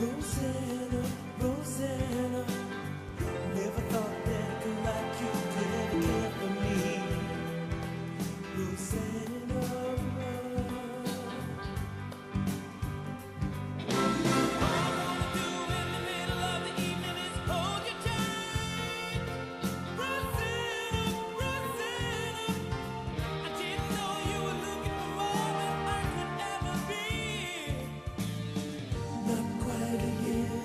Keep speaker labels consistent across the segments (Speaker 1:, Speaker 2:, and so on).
Speaker 1: Rosanna, Rosanna, never thought that a girl like you could ever care for me. Rosanna, all I wanna do in the middle of the evening is hold you tight. Rosanna, Rosanna, I didn't know you were looking for more than I could ever be. Not quite a year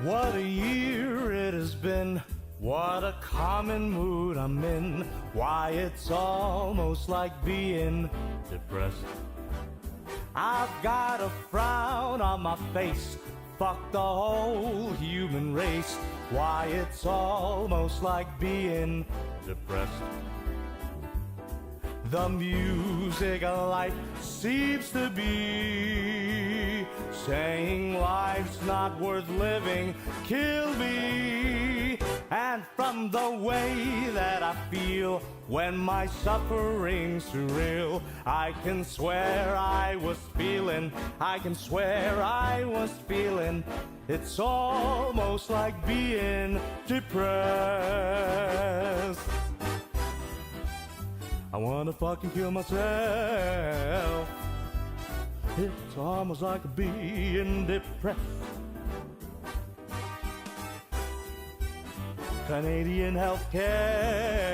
Speaker 1: What a year it has been. What a common mood I'm in. Why, it's almost like being depressed. I've got a frown on my face. Fuck the whole human race. Why, it's almost like being depressed. The music of life seems to be saying life's not worth living, kill me. And from the way that I feel when my suffering's surreal, I can swear I was feeling, I can swear I was feeling, it's almost like being depressed. I wanna fucking kill myself. It's almost like being depressed. Canadian healthcare.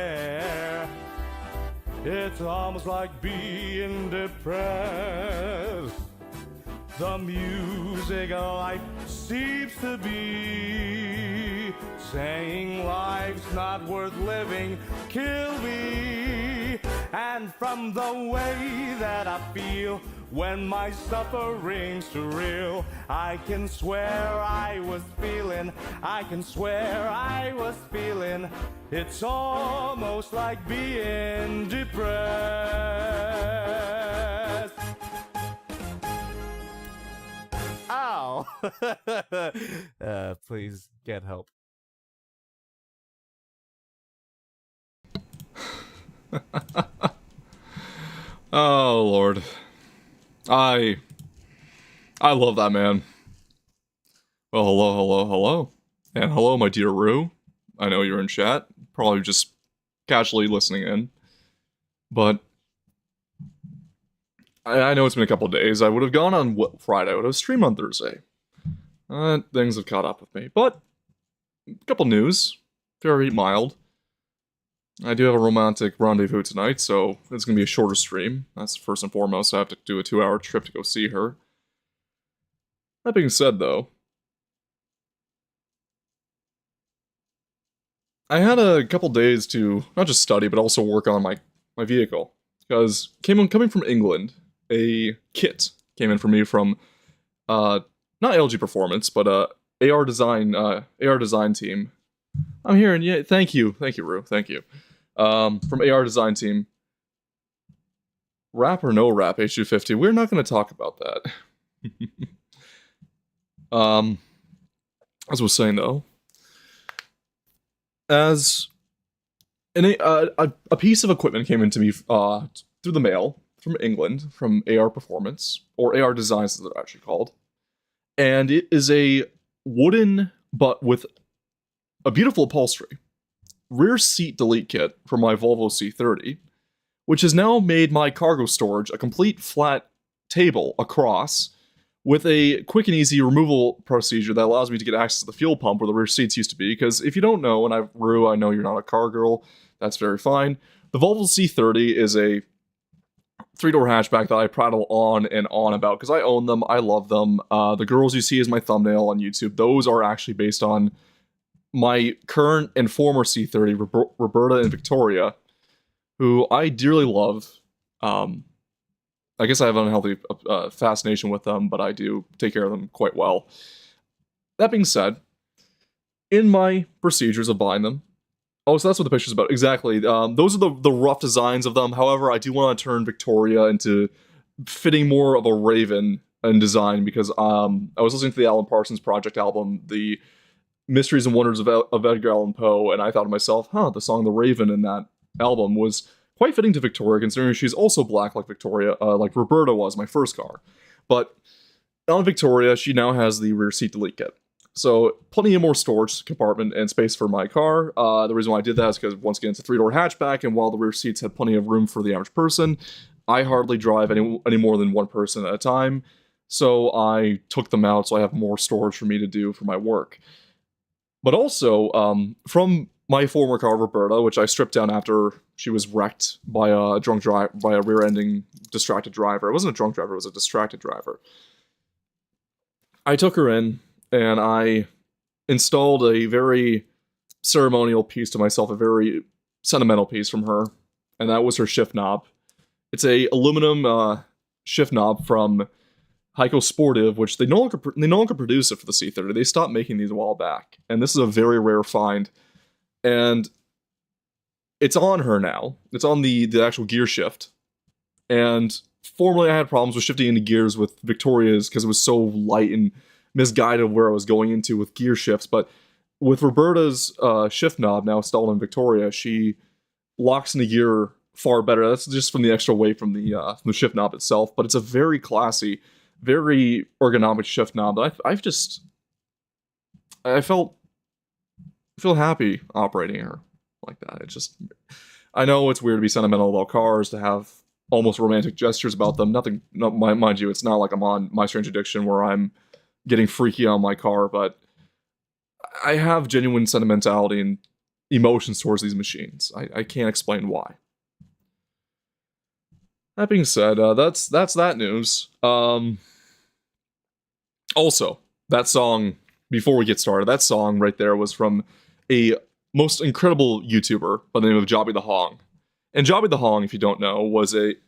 Speaker 1: It's almost like being depressed. The music of life seems to be saying life's not worth living, kill me. And from the way that I feel when my suffering's surreal, I can swear I was feeling, I can swear I was feeling, it's almost like being depressed. Ow! Please get help.
Speaker 2: Oh, Lord. I love that man. Well, hello. And hello, my dear Rue. I know you're in chat. Probably just casually listening in. But I know it's been a couple of days. I would have gone on Friday. I would have streamed on Thursday. Things have caught up with me. But a couple news. Very mild. I do have a romantic rendezvous tonight, so it's going to be a shorter stream. That's first and foremost. I have to do a 2-hour trip to go see her. That being said, though, I had a couple days to not just study, but also work on my vehicle. Because coming from England, a kit came in for me from, not LG Performance, but AR Design team. I'm here, and yeah, thank you, Rue, thank you. From AR Design Team. Rap or no rap, H250, we're not going to talk about that. As I was saying though, as a piece of equipment came into me through the mail from England, from AR Performance, or AR Designs as they're actually called, and it is a wooden, but with a beautiful upholstery, rear seat delete kit for my Volvo C30, which has now made my cargo storage a complete flat table across with a quick and easy removal procedure that allows me to get access to the fuel pump where the rear seats used to be. Because if you don't know, and Rue, I know you're not a car girl, that's very fine. The Volvo C30 is a 3-door hatchback that I prattle on and on about because I own them, I love them. The girls you see as my thumbnail on YouTube, those are actually based on my current and former C30, Roberta and Victoria, who I dearly love. I guess I have an unhealthy fascination with them, but I do take care of them quite well. That being said, in my procedures of buying them, oh, so that's what the picture's about. Exactly. Those are the rough designs of them. However, I do want to turn Victoria into fitting more of a Raven in design because I was listening to the Alan Parsons Project album, the Mysteries and Wonders of Edgar Allan Poe, and I thought to myself, the song The Raven in that album was quite fitting to Victoria, considering she's also black like Victoria, like Roberta was, my first car. But on Victoria, she now has the rear seat delete kit. So plenty of more storage compartment and space for my car. The reason why I did that is because, once again, it's a 3-door hatchback, and while the rear seats had plenty of room for the average person, I hardly drive any more than one person at a time. So I took them out so I have more storage for me to do for my work. But also, from my former car, Roberta, which I stripped down after she was wrecked by a rear-ending distracted driver. It wasn't a drunk driver, it was a distracted driver. I took her in, and I installed a very ceremonial piece to myself, a very sentimental piece from her, and that was her shift knob. It's a aluminum shift knob from Heiko Sportive, which they no longer produce it for the C30. They stopped making these a while back, and this is a very rare find. And it's on her now. It's on the actual gear shift. And formerly I had problems with shifting into gears with Victoria's because it was so light and misguided where I was going into with gear shifts. But with Roberta's shift knob now installed in Victoria, she locks into gear far better. That's just from the extra weight from the shift knob itself. But it's a very classy, very ergonomic shift knob that I feel happy operating her like that. It's just, I know it's weird to be sentimental about cars, to have almost romantic gestures about them. Mind you, it's not like I'm on My Strange Addiction where I'm getting freaky on my car, but I have genuine sentimentality and emotions towards these machines. I can't explain why. That being said, that's that news. Also, that song, before we get started, that song right there was from a most incredible YouTuber by the name of Jobby the Hong. And Jobby the Hong, if you don't know,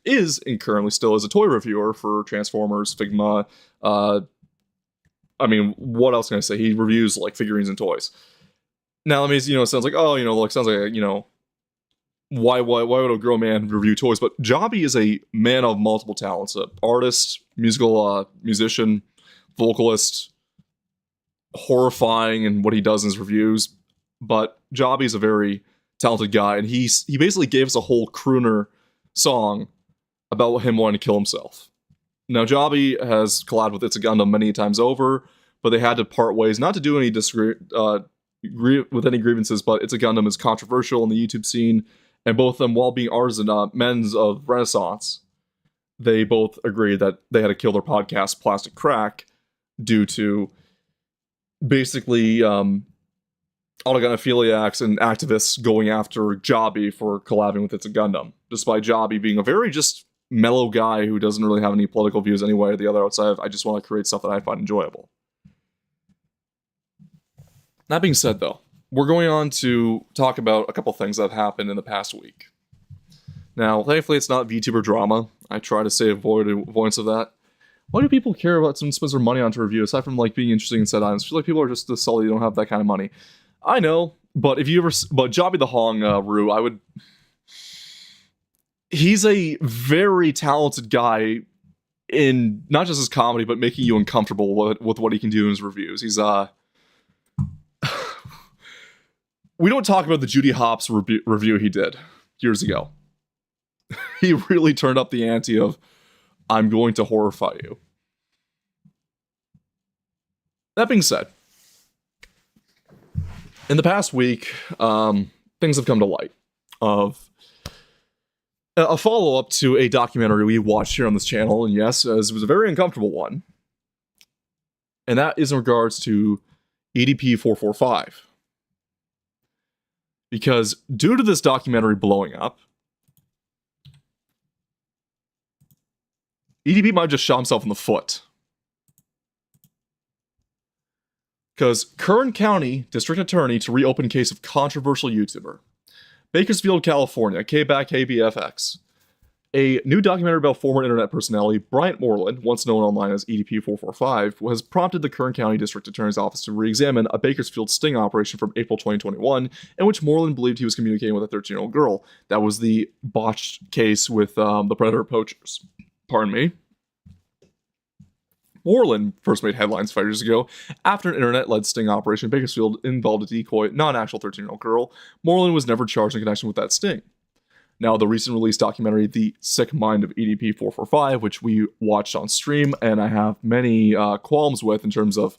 Speaker 2: is and currently still is a toy reviewer for Transformers, Figma. I mean, what else can I say? He reviews like figurines and toys. Now, I mean, it sounds like, oh, sounds like, why would a grown man review toys? But Jobby is a man of multiple talents: an artist, musician, vocalist, horrifying in what he does in his reviews. But Jobby's a very talented guy, and he basically gave us a whole crooner song about him wanting to kill himself. Now, Jobby has collabed with It's a Gundam many times over, but they had to part ways, not to do any with any grievances, but It's a Gundam is controversial in the YouTube scene, and both of them, while being artisan men of Renaissance, they both agreed that they had to kill their podcast, Plastic Crack, due to basically autogynephiliacs and activists going after Jobby for collabing with It's a Gundam, despite Jobby being a very just mellow guy who doesn't really have any political views anyway or the other outside of, I just want to create stuff that I find enjoyable. That being said, though, we're going on to talk about a couple things that have happened in the past week. Now, thankfully, it's not VTuber drama. I try to say avoidance of that. Why do people care about someone spends their money on to review, aside from like being interesting in said items? I feel like people are just sully, they don't have that kind of money. I know, but but Jobby the Hong, Rue, he's a very talented guy in not just his comedy, but making you uncomfortable with what he can do in his reviews. He's we don't talk about the Judy Hopps review he did years ago. He really turned up the ante of, I'm going to horrify you. That being said, in the past week, things have come to light of a follow-up to a documentary we watched here on this channel, and yes, it was a very uncomfortable one, and that is in regards to EDP 445. Because due to this documentary blowing up, EDP might have just shot himself in the foot. Because Kern County District Attorney to reopen case of controversial YouTuber. Bakersfield, California, KBAC KBFX. A new documentary about former internet personality Bryant Moreland, once known online as EDP445, has prompted the Kern County District Attorney's Office to re-examine a Bakersfield sting operation from April 2021, in which Moreland believed he was communicating with a 13-year-old girl. That was the botched case with the Predator poachers. Pardon me. Moreland first made headlines 5 years ago after an internet-led sting operation in Bakersfield involved a decoy, non-actual 13-year-old girl. Moreland was never charged in connection with that sting. Now, the recent release documentary, The Sick Mind of EDP 445, which we watched on stream, and I have many qualms with in terms of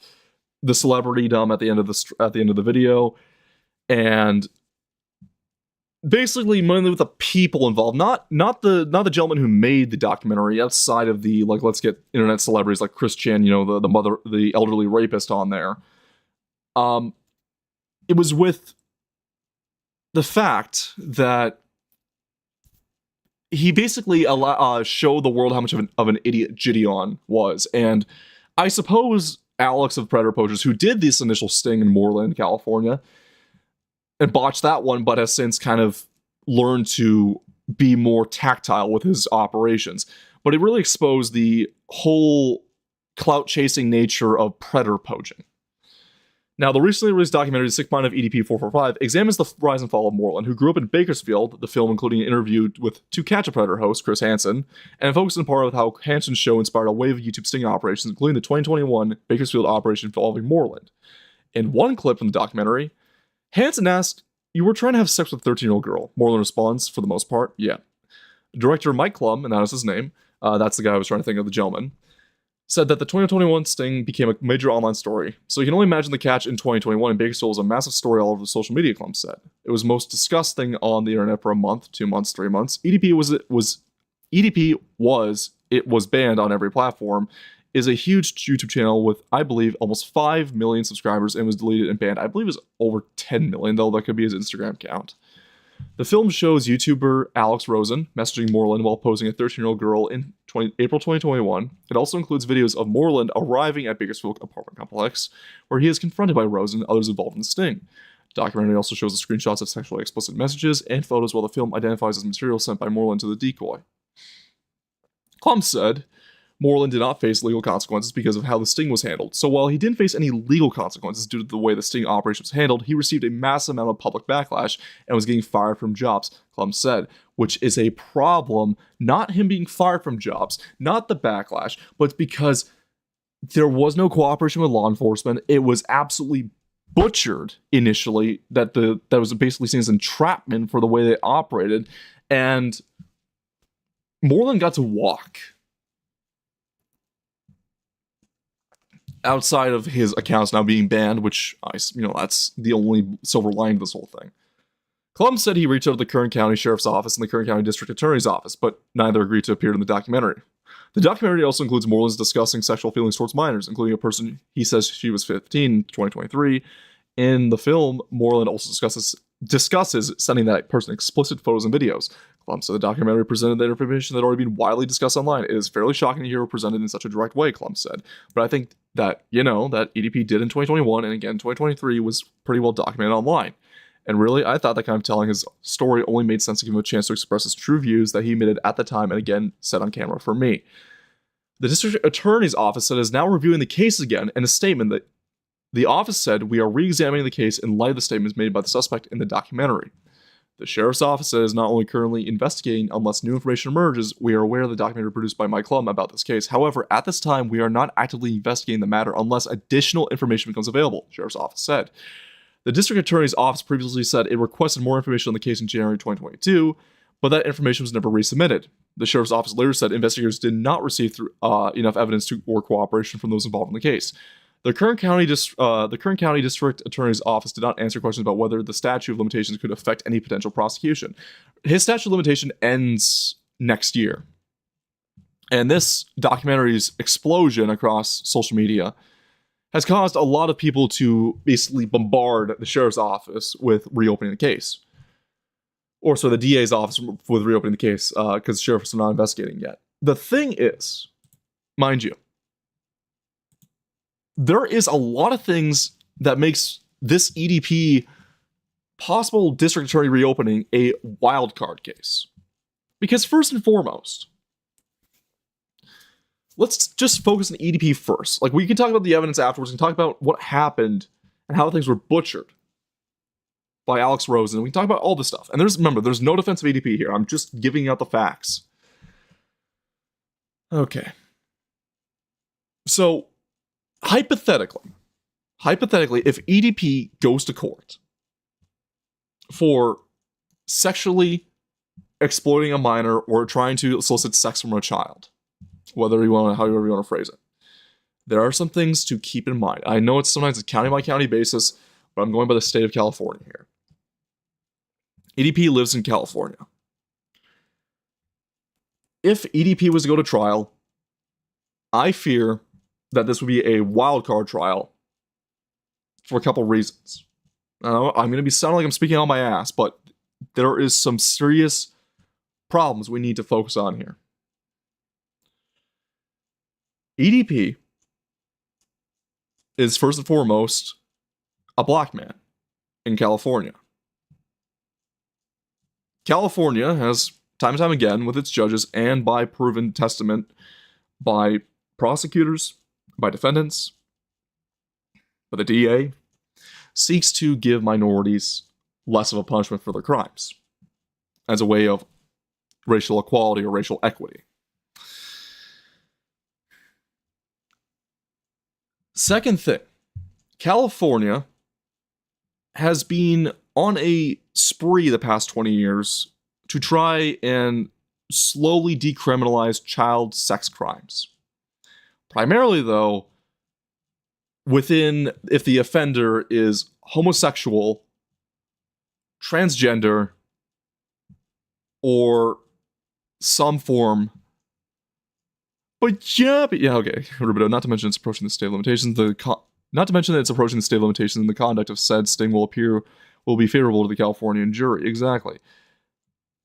Speaker 2: the celebrity dumb at the end of the video, and basically mainly with the people involved, not the gentleman who made the documentary, outside of the like let's get internet celebrities like Chris Chan, the elderly rapist on there. It was with the fact that he basically showed the world how much of an idiot Gideon was, and I suppose Alex of Predator Poachers, who did this initial sting in Moreland, California, and botched that one, but has since kind of learned to be more tactile with his operations. But it really exposed the whole clout chasing nature of predator poaching. Now, the recently released documentary, The Sick Mind of EDP-445, examines the rise and fall of Moreland, who grew up in Bakersfield, the film including an interview with To Catch a Predator host Chris Hansen, and focuses in part on how Hansen's show inspired a wave of YouTube sting operations, including the 2021 Bakersfield operation involving Moreland. In one clip from the documentary, Hansen asked, "You were trying to have sex with a 13-year-old girl?" Moreland responds, for the most part, "Yeah." Director Mike Klum, and that is his name, that's the guy I was trying to think of, the gentleman, said that the 2021 sting became a major online story. So you can only imagine the catch in 2021 in Bakersfield was a massive story all over the social media, Klum said. It was most discussed thing on the internet for a month, 2 months, 3 months. EDP was banned on every platform, is a huge YouTube channel with, I believe, almost 5 million subscribers, and was deleted and banned. I believe it was over 10 million, though that could be his Instagram account. The film shows YouTuber Alex Rosen messaging Moreland while posing a 13-year-old girl in April 2021. It also includes videos of Moreland arriving at Bakersfield apartment complex, where he is confronted by Rosen and others involved in the sting. The documentary also shows the screenshots of sexually explicit messages and photos, while the film identifies as material sent by Moreland to the decoy. Klum said Moreland did not face legal consequences because of how the sting was handled. So while he didn't face any legal consequences due to the way the sting operation was handled, he received a massive amount of public backlash and was getting fired from jobs, Klum said, which is a problem, not him being fired from jobs, not the backlash, but because there was no cooperation with law enforcement. It was absolutely butchered initially, that was basically seen as entrapment for the way they operated, and Moreland got to walk. Outside of his accounts now being banned, which, that's the only silver lining to this whole thing. Klum said he reached out to the Kern County Sheriff's Office and the Kern County District Attorney's Office, but neither agreed to appear in the documentary. The documentary also includes Moreland's discussing sexual feelings towards minors, including a person he says she was 15 in 2023. In the film, Moreland also discusses sending that person explicit photos and videos. Klum said the documentary presented that information that had already been widely discussed online. It is fairly shocking to hear it presented in such a direct way, Klum said. But I think that, that EDP did in 2021 and again in 2023 was pretty well documented online. And really, I thought that kind of telling his story only made sense to give him a chance to express his true views that he admitted at the time and again said on camera for me. The district attorney's office said is now reviewing the case again, in a statement that the office said, "We are re-examining the case in light of the statements made by the suspect in the documentary." The sheriff's office says not only currently investigating unless new information emerges, we are aware of the documentary produced by Mike Klum about this case. However, at this time, we are not actively investigating the matter unless additional information becomes available, the sheriff's office said. The district attorney's office previously said it requested more information on the case in January 2022, but that information was never resubmitted. The sheriff's office later said investigators did not receive enough evidence or cooperation from those involved in the case. The Kern County District Attorney's Office did not answer questions about whether the statute of limitations could affect any potential prosecution. His statute of limitation ends next year. And this documentary's explosion across social media has caused a lot of people to basically bombard the sheriff's office with reopening the case. Or so the DA's office with reopening the case, because the sheriffs are not investigating yet. The thing is, mind you, there is a lot of things that makes this EDP possible district attorney reopening a wild card case. Because first and foremost, let's just focus on EDP first. Like, we can talk about the evidence afterwards and talk about what happened and how things were butchered by Alex Rosen. We can talk about all this stuff. And remember, there's no defense of EDP here. I'm just giving out the facts. Okay. So, hypothetically, if EDP goes to court for sexually exploiting a minor or trying to solicit sex from a child, however you want to phrase it, there are some things to keep in mind. I know it's sometimes a county by county basis, but I'm going by the state of California here. EDP lives in California. If EDP was to go to trial, I fear that this would be a wildcard trial for a couple reasons. I'm going to be sounding like I'm speaking on my ass, but there is some serious problems we need to focus on here. EDP is first and foremost a black man in California. California has, time and time again, with its judges and by proven testament by prosecutors, by defendants, by the DA, seeks to give minorities less of a punishment for their crimes as a way of racial equality or racial equity. Second thing, California has been on a spree the past 20 years to try and slowly decriminalize child sex crimes. Primarily, though, within if the offender is homosexual, transgender, or some form. But yeah, okay. Not to mention it's approaching the state limitations. Not to mention that it's approaching the state limitations and the conduct of said sting will be favorable to the Californian jury. Exactly.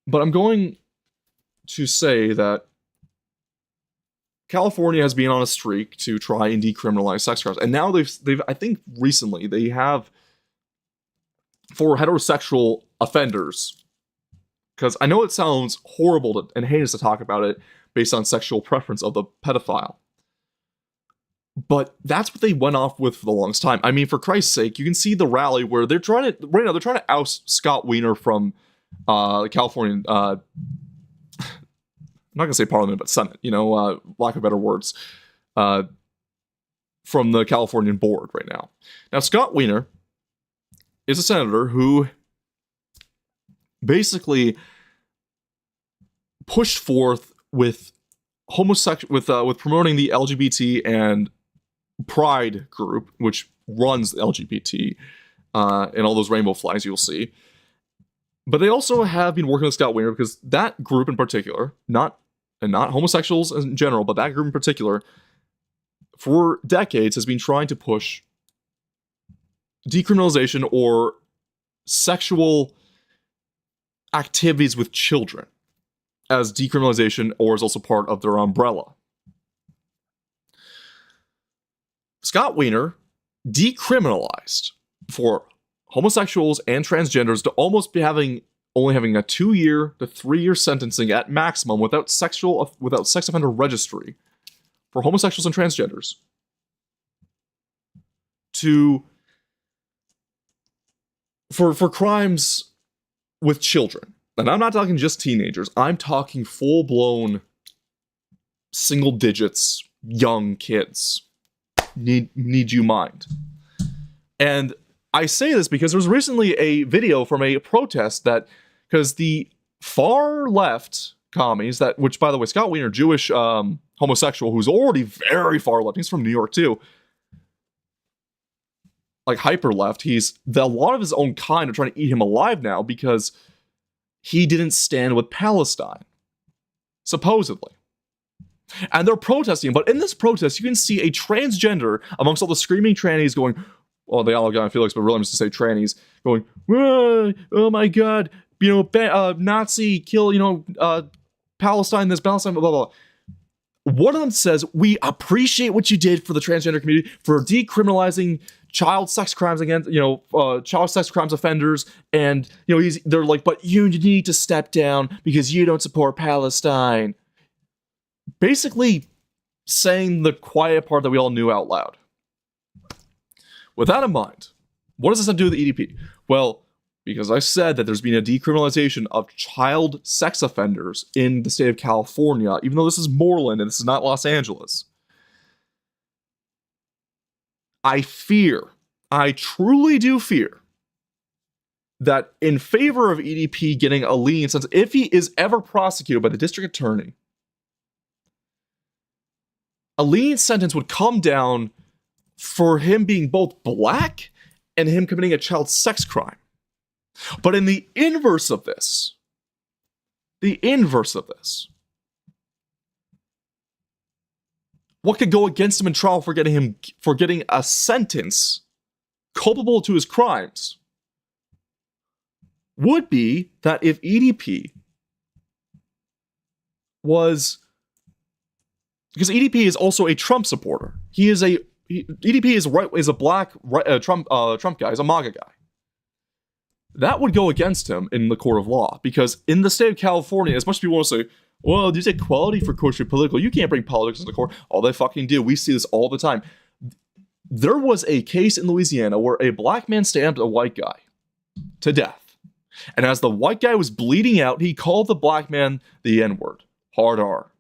Speaker 2: But I'm going to say that California has been on a streak to try and decriminalize sex crimes. And now they've I think recently they have, for heterosexual offenders, because I know it sounds horrible and heinous to talk about it based on sexual preference of the pedophile. But that's what they went off with for the longest time. I mean, for Christ's sake, you can see the rally where they're trying to oust Scott Wiener from California. I'm not gonna say Parliament, but Senate. Lack of better words, from the Californian board right now. Now, Scott Wiener is a senator who basically pushed forth with with promoting the LGBT and Pride group, which runs the LGBT and all those rainbow flags you'll see. But they also have been working with Scott Wiener because that group in particular, not homosexuals in general, but that group in particular, for decades has been trying to push decriminalization or sexual activities with children as decriminalization or as also part of their umbrella. Scott Wiener decriminalized for homosexuals and transgenders to almost be only having a 2-year to 3-year sentencing at maximum without sex offender registry for homosexuals and transgenders for crimes with children. And I'm not talking just teenagers. I'm talking full-blown single digits young kids. Need you mind. And I say this because there was recently a video from a protest because the far left commies which by the way, Scott Wiener, Jewish homosexual who's already very far left, he's from New York too, like hyper left, a lot of his own kind are trying to eat him alive now because he didn't stand with Palestine, supposedly. And they're protesting, but in this protest, you can see a transgender amongst all the screaming trannies going, well, they all got Felix, but really I'm just to say trannies, going, oh my god, Nazi, kill, Palestine, this, Palestine, blah, blah, blah. One of them says, we appreciate what you did for the transgender community, for decriminalizing child sex crimes against, child sex crimes offenders, and, they're like, but you need to step down because you don't support Palestine. Basically saying the quiet part that we all knew out loud. With that in mind, what does this have to do with the EDP? Well, because I said that there's been a decriminalization of child sex offenders in the state of California, even though this is Moreland and this is not Los Angeles. I truly do fear, that in favor of EDP getting a lenient sentence, if he is ever prosecuted by the district attorney, a lenient sentence would come down for him being both black and him committing a child sex crime. But in the inverse of this, what could go against him in trial for getting a sentence culpable to his crimes would be that if EDP was, because EDP is also a Trump supporter. He is a EDP is a black Trump guy, is a MAGA guy. That would go against him in the court of law, because in the state of California, as much as people want to say, well, there's equality for courts, you're political, you can't bring politics into court. Oh, they fucking do. We see this all the time. There was a case in Louisiana where a black man stabbed a white guy to death. And as the white guy was bleeding out, he called the black man the N-word. Hard R.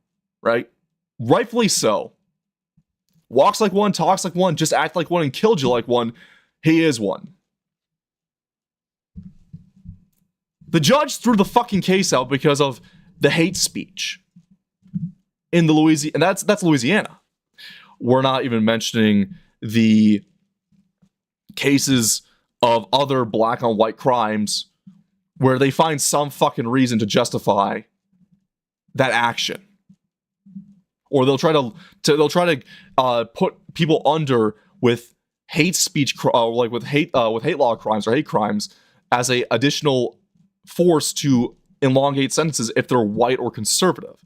Speaker 2: Right? Rightfully so. Walks like one, talks like one, just act like one, and killed you like one. He is one. The judge threw the fucking case out because of the hate speech in the Louisiana, and that's Louisiana. We're not even mentioning the cases of other black on white crimes where they find some fucking reason to justify that action, or they'll try to put people under with hate speech, like with hate law crimes or hate crimes, as a additional force to elongate sentences if they're white or conservative.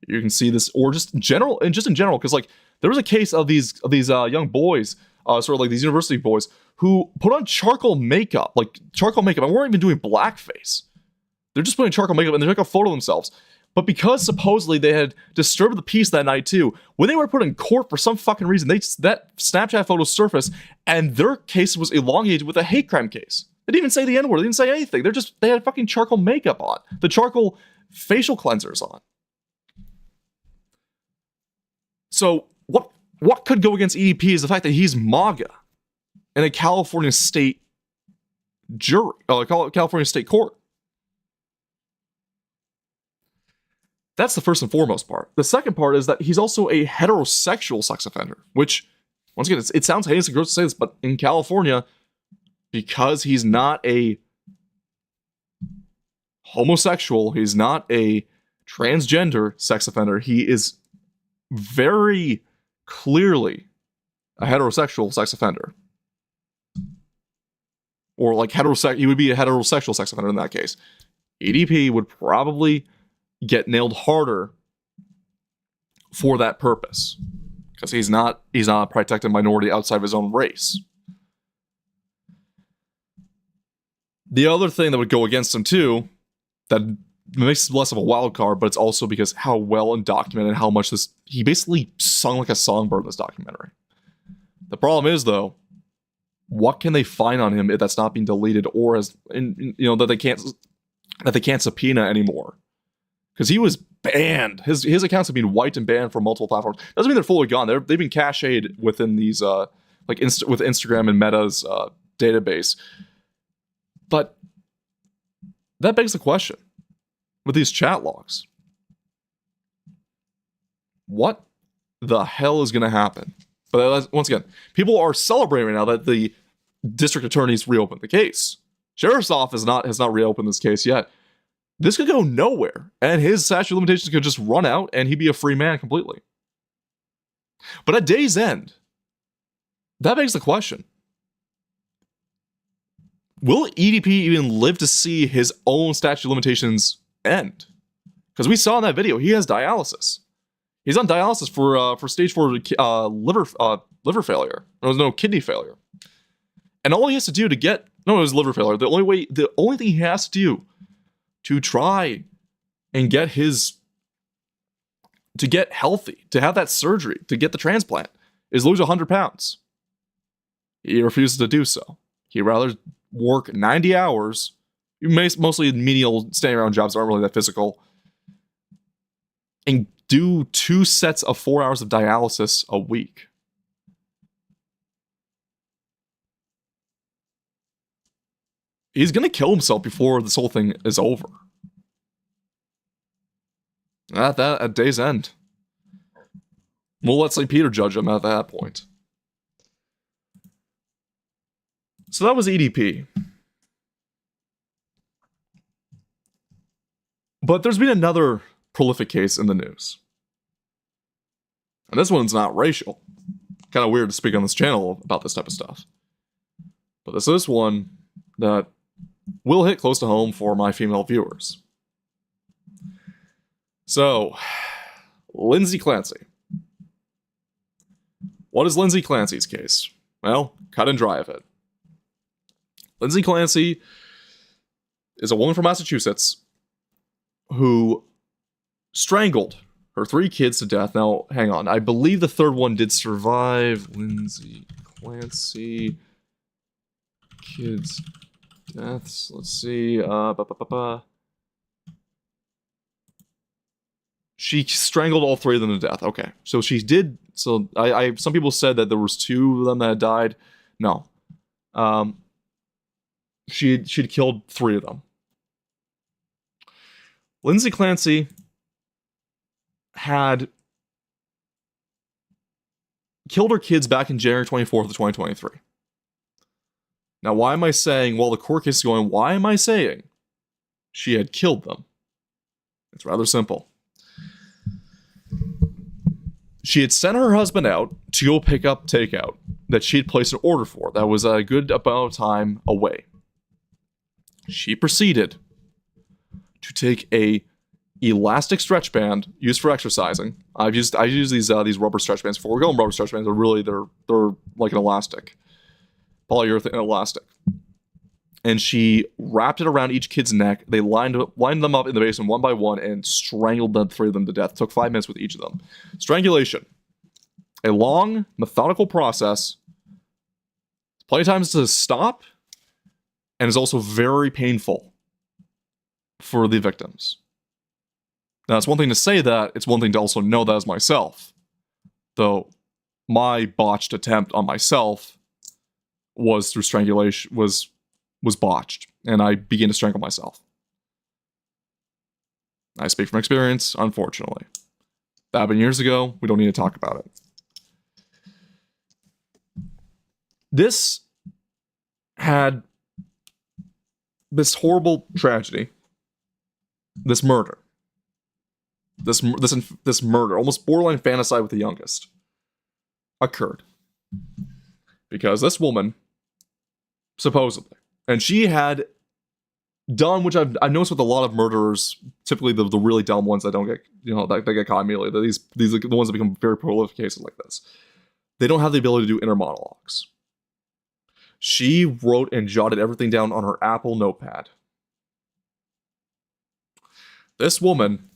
Speaker 2: You can see this, or just in general, because like there was a case of these young boys, sort of like these university boys, who put on charcoal makeup, and weren't even doing blackface. They're just putting charcoal makeup and they took a photo of themselves. But because supposedly they had disturbed the peace that night too, when they were put in court for some fucking reason, that Snapchat photo surfaced and their case was elongated with a hate crime case. They didn't even say the N-word. They didn't say anything. They had fucking charcoal makeup on. The charcoal facial cleansers on. So what could go against EDP is the fact that he's MAGA in a California state jury, California state court. That's the first and foremost part. The second part is that he's also a heterosexual sex offender, which, once again, it sounds heinous and gross to say this, but in California, because he's not a homosexual, he's not a transgender sex offender, he is very clearly a heterosexual sex offender. Or like he would be a heterosexual sex offender in that case. EDP would probably get nailed harder for that purpose, because he's not a protected minority outside of his own race. The other thing that would go against him too, that makes it less of a wild card, but it's also because how well undocumented, how much he basically sung like a songbird in this documentary. The problem is though, what can they find on him if that's not being deleted, or that they can't subpoena anymore? Because he was banned. His accounts have been wiped and banned from multiple platforms. Doesn't mean they're fully gone. They've been cached within these with Instagram and Meta's database. But that begs the question with these chat logs. What the hell is going to happen? But once again, people are celebrating right now that the district attorney's reopened the case. Sheriff's office has not reopened this case yet. This could go nowhere, and his statute of limitations could just run out, and he'd be a free man completely. But at day's end, that begs the question. Will EDP even live to see his own statute of limitations end? Because we saw in that video, he has dialysis. He's on dialysis for stage 4 liver failure. No, kidney failure. And all he has to do it was liver failure. The only thing he has to do to try and get healthy, to have that surgery, to get the transplant, is lose 100 pounds. He refuses to do so. He'd rather work 90 hours, mostly menial standing around jobs that aren't really that physical, and do 2 sets of 4 hours of dialysis a week. He's going to kill himself before this whole thing is over. At day's end. We'll let St. Peter judge him at that point. So that was EDP. But there's been another prolific case in the news. And this one's not racial. Kind of weird to speak on this channel about this type of stuff. But this is one that will hit close to home for my female viewers. So, Lindsay Clancy. What is Lindsay Clancy's case? Well, cut and dry of it. Lindsay Clancy is a woman from Massachusetts who strangled her 3 kids to death. Now, hang on. I believe the third one did survive. Lindsay Clancy. Kids' deaths. Let's see. She strangled all 3 of them to death. Okay. So she did. So some people said that there was 2 of them that had died. No. She'd killed 3 of them. Lindsay Clancy had killed her kids back in January 24th of 2023. Now, why am I saying, while the court case is going, why am I saying she had killed them? It's rather simple. She had sent her husband out to go pick up takeout that she had placed an order for that was a good amount of time away. She proceeded to take a elastic stretch band used for exercising. I use these rubber stretch bands before. We're going rubber stretch bands, but really they're like an elastic, polyurethane elastic. And she wrapped it around each kid's neck. They lined them up in the basement one by one and strangled them, 3 of them to death. It took 5 minutes with each of them. Strangulation, a long, methodical process. Plenty of times to stop, and is also very painful for the victims. Now, it's one thing to say that, it's one thing to also know that as myself. Though, my botched attempt on myself was through strangulation, was botched, and I began to strangle myself. I speak from experience, unfortunately. That happened years ago, we don't need to talk about it. This had this horrible tragedy, this murder, this murder, almost borderline fantasy with the youngest, occurred because this woman, supposedly, and she had done, which I've noticed with a lot of murderers, typically the really dumb ones that don't get, that they get caught immediately. These are the ones that become very prolific cases like this. They don't have the ability to do inner monologues. She wrote and jotted everything down on her Apple notepad. This woman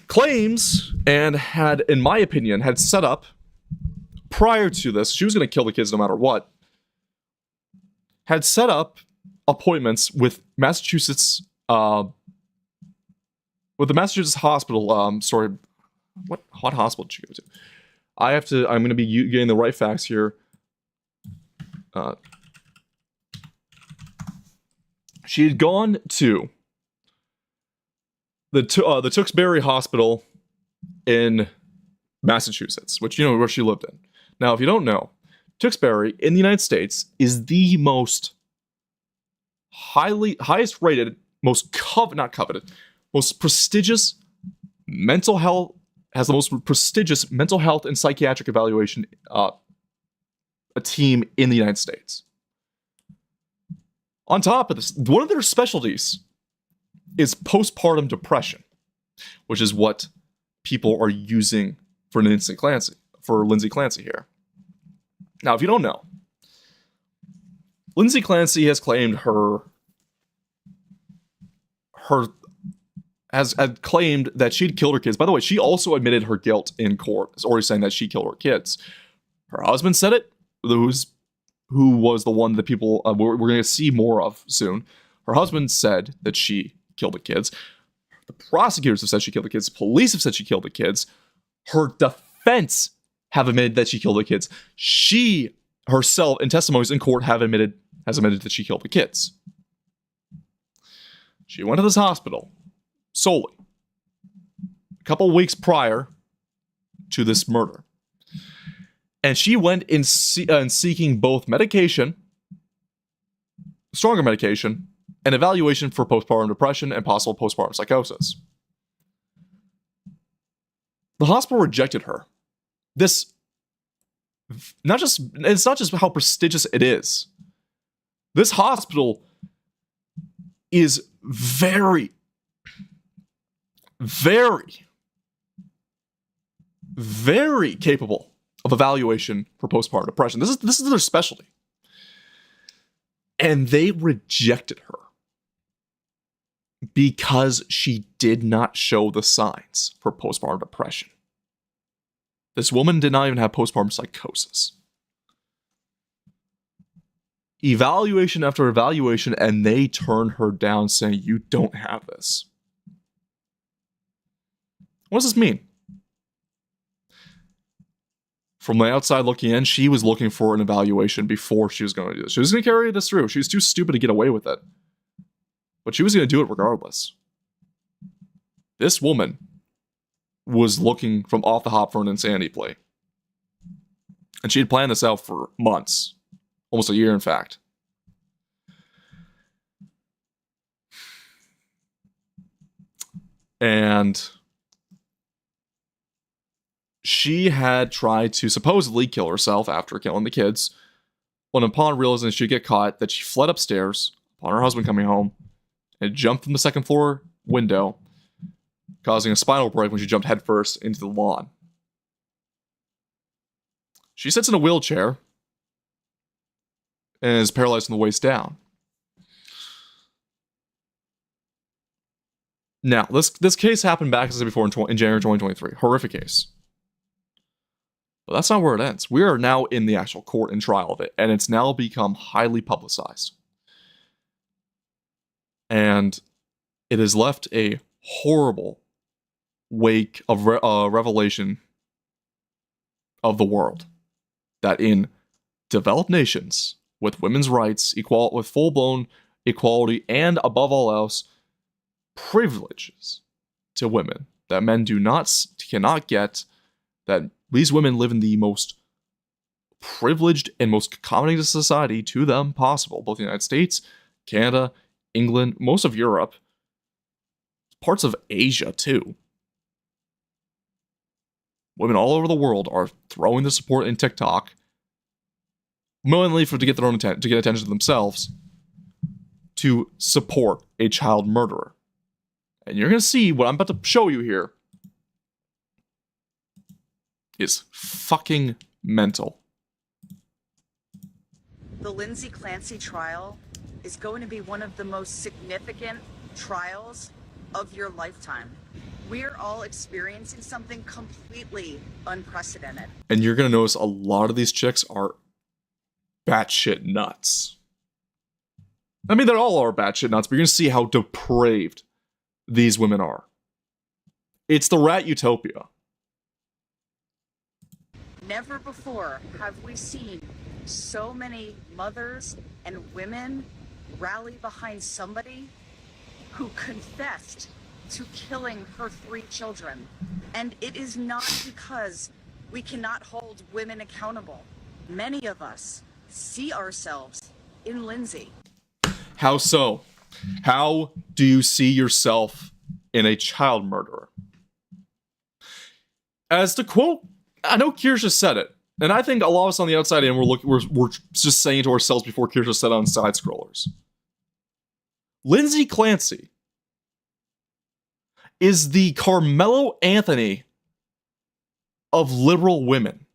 Speaker 2: claims, and had, in my opinion, had set up, prior to this, she was going to kill the kids no matter what, had set up appointments with Massachusetts, with the Massachusetts hospital, what hospital did she go to? I'm going to be getting the right facts here. She had gone to the Tewksbury Hospital in Massachusetts, which, where she lived in. Now, if you don't know, Tewksbury in the United States is the most highest rated, most prestigious mental health, has the most prestigious mental health and psychiatric evaluation a team in the United States. On top of this, one of their specialties is postpartum depression, which is what people are using for Lindsay Clancy here. Now, if you don't know, Lindsay Clancy has claimed has claimed that she'd killed her kids. By the way, she also admitted her guilt in court, already saying that she killed her kids. Her husband said it, who was the one that people we're going to see more of soon. Her husband said that she killed the kids. The prosecutors have said she killed the kids. Police have said she killed the kids. Her defense have admitted that she killed the kids. She herself, in testimonies in court, has admitted that she killed the kids. She went to this hospital solely a couple weeks prior to this murder. And she went in seeking both medication, stronger medication, and evaluation for postpartum depression and possible postpartum psychosis. The hospital rejected her. It's not just how prestigious it is. This hospital is very, very, very capable of evaluation for postpartum depression. This is their specialty. And they rejected her because she did not show the signs for postpartum depression. This woman did not even have postpartum psychosis. Evaluation after evaluation, and they turned her down, saying, you don't have this. What does this mean? From the outside looking in, she was looking for an evaluation before she was going to do this. She was going to carry this through. She was too stupid to get away with it. But she was going to do it regardless. This woman was looking from off the hop for an insanity play. And she had planned this out for months. Almost a year, in fact. And she had tried to supposedly kill herself after killing the kids. When upon realizing she'd get caught, that she fled upstairs upon her husband coming home and jumped from the second floor window, causing a spinal break when she jumped headfirst into the lawn. She sits in a wheelchair and is paralyzed from the waist down. Now, this case happened back, as I said before, in January 2023. Horrific case. But that's not where it ends. We are now in the actual court and trial of it, and it's now become highly publicized. And it has left a horrible wake of revelation of the world that in developed nations, with women's rights, with full-blown equality, and above all else, privileges to women that men cannot get, that these women live in the most privileged and most accommodating society to them possible, both the United States, Canada, England, most of Europe, parts of Asia too. Women all over the world are throwing the support in TikTok, mainly to get attention to themselves, to support a child murderer. And you're going to see what I'm about to show you here is fucking mental.
Speaker 3: The Lindsay Clancy trial is going to be one of the most significant trials of your lifetime. We're all experiencing something completely unprecedented.
Speaker 2: And you're going to notice a lot of these chicks are batshit nuts. I mean, they all are batshit nuts, but you're going to see how depraved these women are. It's the rat utopia.
Speaker 3: Never before have we seen so many mothers and women rally behind somebody who confessed to killing her 3 children. And it is not because we cannot hold women accountable. Many of us see ourselves in Lindsay.
Speaker 2: How so? How do you see yourself in a child murderer? As to quote, I know Kirsha said it, and I think a lot of us on the outside in we're just saying to ourselves before Kirsha said on Side Scrollers. Lindsay Clancy is the Carmelo Anthony of liberal women.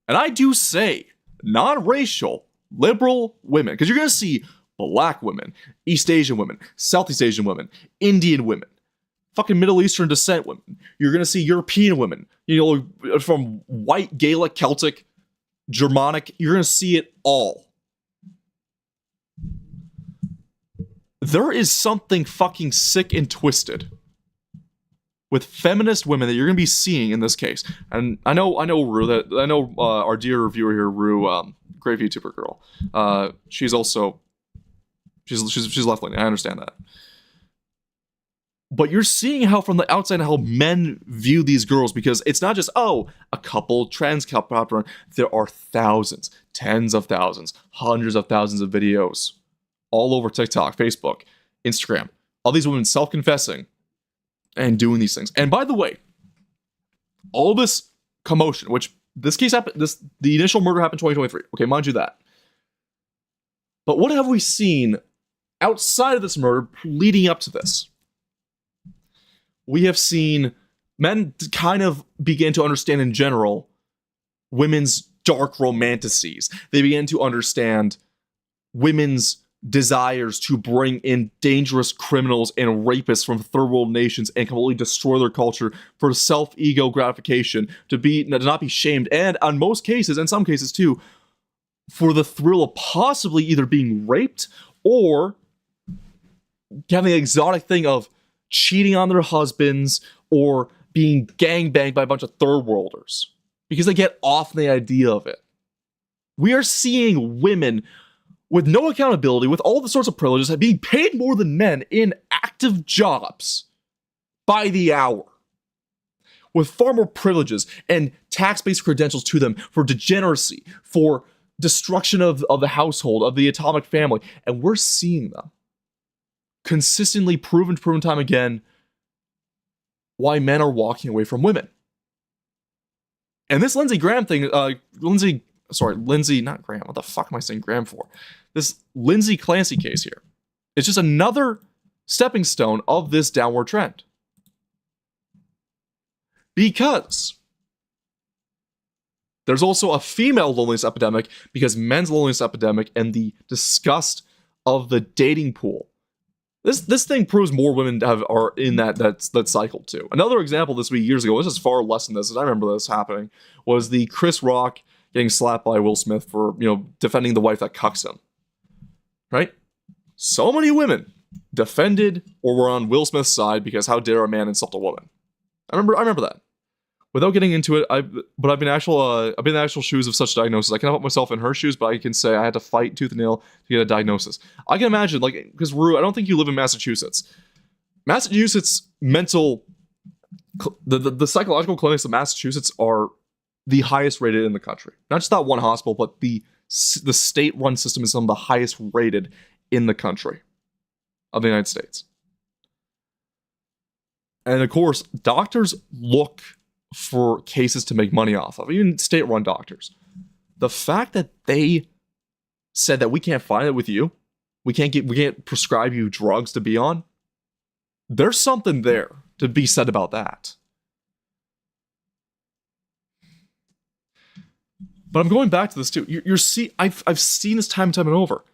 Speaker 2: And I do say non-racial liberal women, because you're going to see black women, East Asian women, Southeast Asian women, Indian women, fucking Middle Eastern descent women. You're going to see European women, from white, Gaelic, Celtic, Germanic. You're going to see it all. There is something fucking sick and twisted with feminist women that you're going to be seeing in this case. And I know Rue, our dear reviewer here, Rue, great VTuber girl. She's left-leaning. I understand that. But you're seeing how from the outside how men view these girls, because it's not just, a couple trans couple. There are thousands, tens of thousands, hundreds of thousands of videos all over TikTok, Facebook, Instagram. All these women self-confessing and doing these things. And by the way, all this commotion, which this case happened, the initial murder happened in 2023. Okay, mind you that. But what have we seen outside of this murder leading up to this? We have seen men kind of begin to understand in general women's dark romanticides. They began to understand women's desires to bring in dangerous criminals and rapists from third world nations and completely destroy their culture for self-ego gratification, to not be shamed, and in most cases, in some cases too, for the thrill of possibly either being raped or having the exotic thing of cheating on their husbands or being gangbanged by a bunch of third worlders because they get off the idea of it. We are seeing women with no accountability, with all the sorts of privileges, being paid more than men in active jobs by the hour, with far more privileges and tax-based credentials to them for degeneracy, for destruction of the household, of the atomic family. And we're seeing them consistently proven time again why men are walking away from women. And this Lindsey Graham thing, Lindsey, not Graham, what the fuck am I saying Graham for? This Lindsey Clancy case here, it's just another stepping stone of this downward trend. Because there's also a female loneliness epidemic, because men's loneliness epidemic and the disgust of the dating pool. This thing proves more women are in that cycle too. Another example this week, years ago, this is far less than this, and I remember this happening, was the Chris Rock getting slapped by Will Smith for, defending the wife that cucks him. Right? So many women defended or were on Will Smith's side because how dare a man insult a woman. I remember that. Without getting into it, I've been in the actual shoes of such diagnosis. I cannot put myself in her shoes, but I can say I had to fight tooth and nail to get a diagnosis. I can imagine, because Rue, I don't think you live in Massachusetts. Massachusetts the psychological clinics of Massachusetts are the highest rated in the country. Not just that one hospital, but the state-run system is some of the highest rated in the country of the United States. And of course, doctors look for cases to make money off of, even state-run doctors. The fact that they said that we can't find it with you, we can't prescribe you drugs to be on, there's something there to be said about that. But I'm going back to this too. I've seen this time and time and over.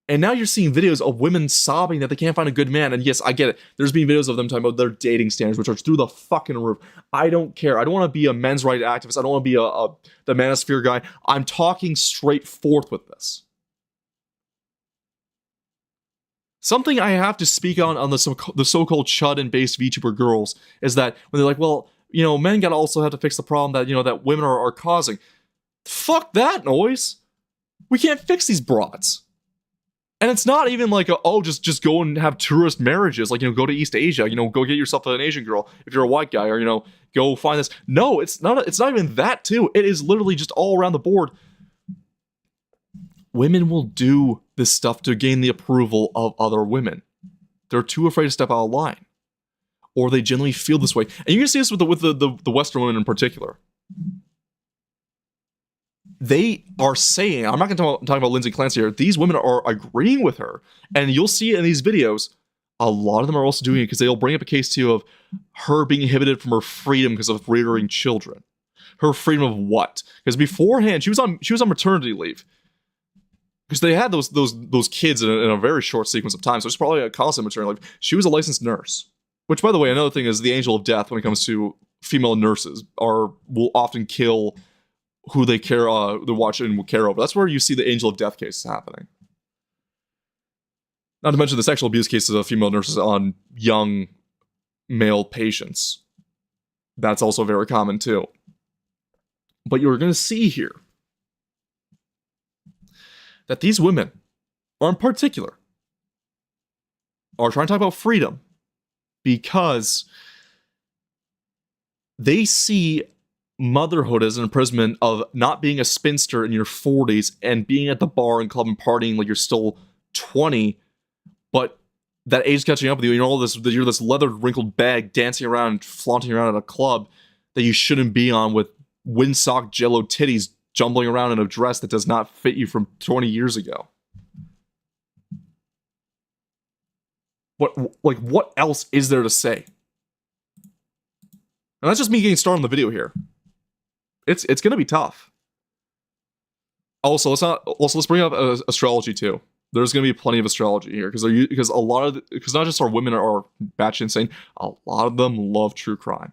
Speaker 2: And now you're seeing videos of women sobbing that they can't find a good man. And yes, I get it. There's been videos of them talking about their dating standards, which are through the fucking roof. I don't care. I don't want to be a men's rights activist. I don't want to be the manosphere guy. I'm talking straight forth with this. Something I have to speak on the so-called chud and based VTuber girls is that when they're like, well, men gotta also have to fix the problem that, that women are causing. Fuck that noise. We can't fix these broads. And it's not even like, just go and have tourist marriages, go to East Asia, go get yourself an Asian girl if you're a white guy, or, go find this. No, it's not even that too. It is literally just all around the board. Women will do this stuff to gain the approval of other women. They're too afraid to step out of line. Or they genuinely feel this way. And you can see this with the Western women in particular. They are saying, I'm not going to talk about Lindsey Clancy here, these women are agreeing with her, and you'll see it in these videos, a lot of them are also doing it because they'll bring up a case too of her being inhibited from her freedom because of rearing children. Her freedom of what? Because beforehand, she was on maternity leave. Because they had those kids in a very short sequence of time, so it's probably a constant maternity leave. She was a licensed nurse. Which, by the way, another thing is the angel of death when it comes to female nurses will often kill who they watch and will care over. That's where you see the angel of death cases happening. Not to mention the sexual abuse cases of female nurses on young male patients. That's also very common too. But you're going to see here that these women, or in particular, are trying to talk about freedom because they see motherhood as an imprisonment of not being a spinster in your 40s and being at the bar and club and partying like you're still 20, but that age catching up with you. You're this leathered, wrinkled bag dancing around, flaunting around at a club that you shouldn't be on with windsock jello titties jumbling around in a dress that does not fit you from 20 years ago. What else is there to say? And that's just me getting started on the video here. it's gonna be tough. Also, let's bring up astrology too. There's gonna be plenty of astrology here because a lot of because not just our women are batshit insane. A lot of them love true crime,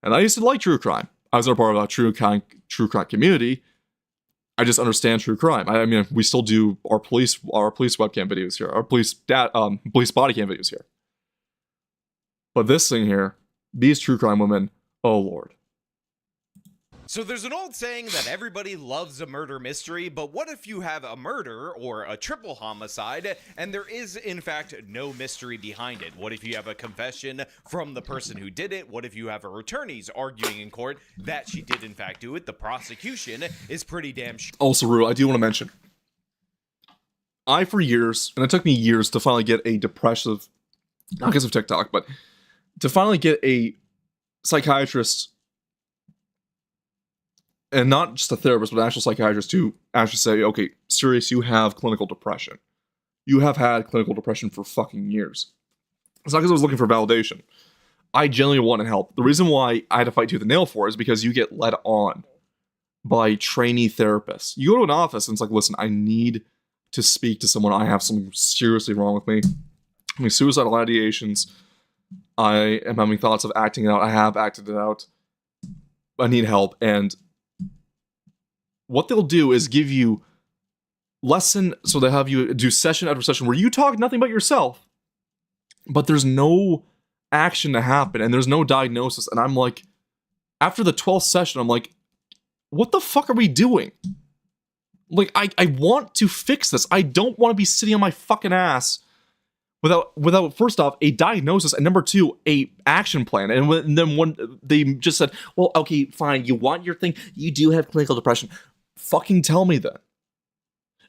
Speaker 2: and I used to like true crime. I was never part of a true crime community. I just understand true crime. I mean, we still do our police webcam videos here, our police body cam videos here. But this thing here, these true crime women, oh lord.
Speaker 4: So there's an old saying that everybody loves a murder mystery, but what if you have a murder or a triple homicide and there is in fact no mystery behind it? What if you have a confession from the person who did it? What if you have her attorneys arguing in court that she did in fact do it? The prosecution is pretty damn sure.
Speaker 2: Also, Rue, I do want to mention, for years, and it took me years to finally get a depressive, not because of TikTok, but to finally get a psychiatrist, and not just a therapist, but an actual psychiatrist to actually say, okay, serious, you have clinical depression. You have had clinical depression for fucking years. It's not because I was looking for validation. I genuinely wanted help. The reason why I had to fight tooth and nail for it is because you get led on by trainee therapists. You go to an office and it's like, listen, I need to speak to someone. I have something seriously wrong with me. I mean, suicidal ideations. I am having thoughts of acting it out. I have acted it out. I need help. And what they'll do is give you so they have you do session after session where you talk nothing but yourself, but there's no action to happen and there's no diagnosis. And I'm like, after the 12th session, I'm like, what the fuck are we doing? Like, I want to fix this. I don't want to be sitting on my fucking ass without first off a diagnosis and number two a action plan. And then when they just said, well, okay, fine, you want your thing, you do have clinical depression. Fucking tell me then.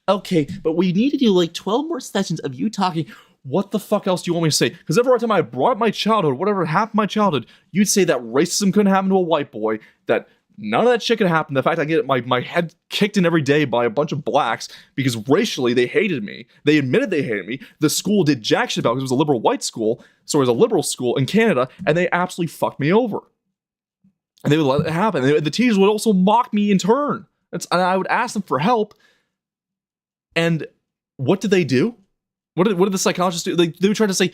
Speaker 2: Okay, but we need to do like 12 more sessions of you talking. What the fuck else do you want me to say? Because every time I brought up my childhood, whatever happened in my childhood, you'd say that racism couldn't happen to a white boy, that none of that shit could happen. The fact I get my head kicked in every day by a bunch of blacks because racially they hated me. They admitted they hated me. The school did jack shit about it because it was a liberal white school, so it was a liberal school in Canada, and they absolutely fucked me over. And they would let it happen. The teachers would also mock me in turn. And I would ask them for help. And what did they do? What did the psychologists do? They would try to step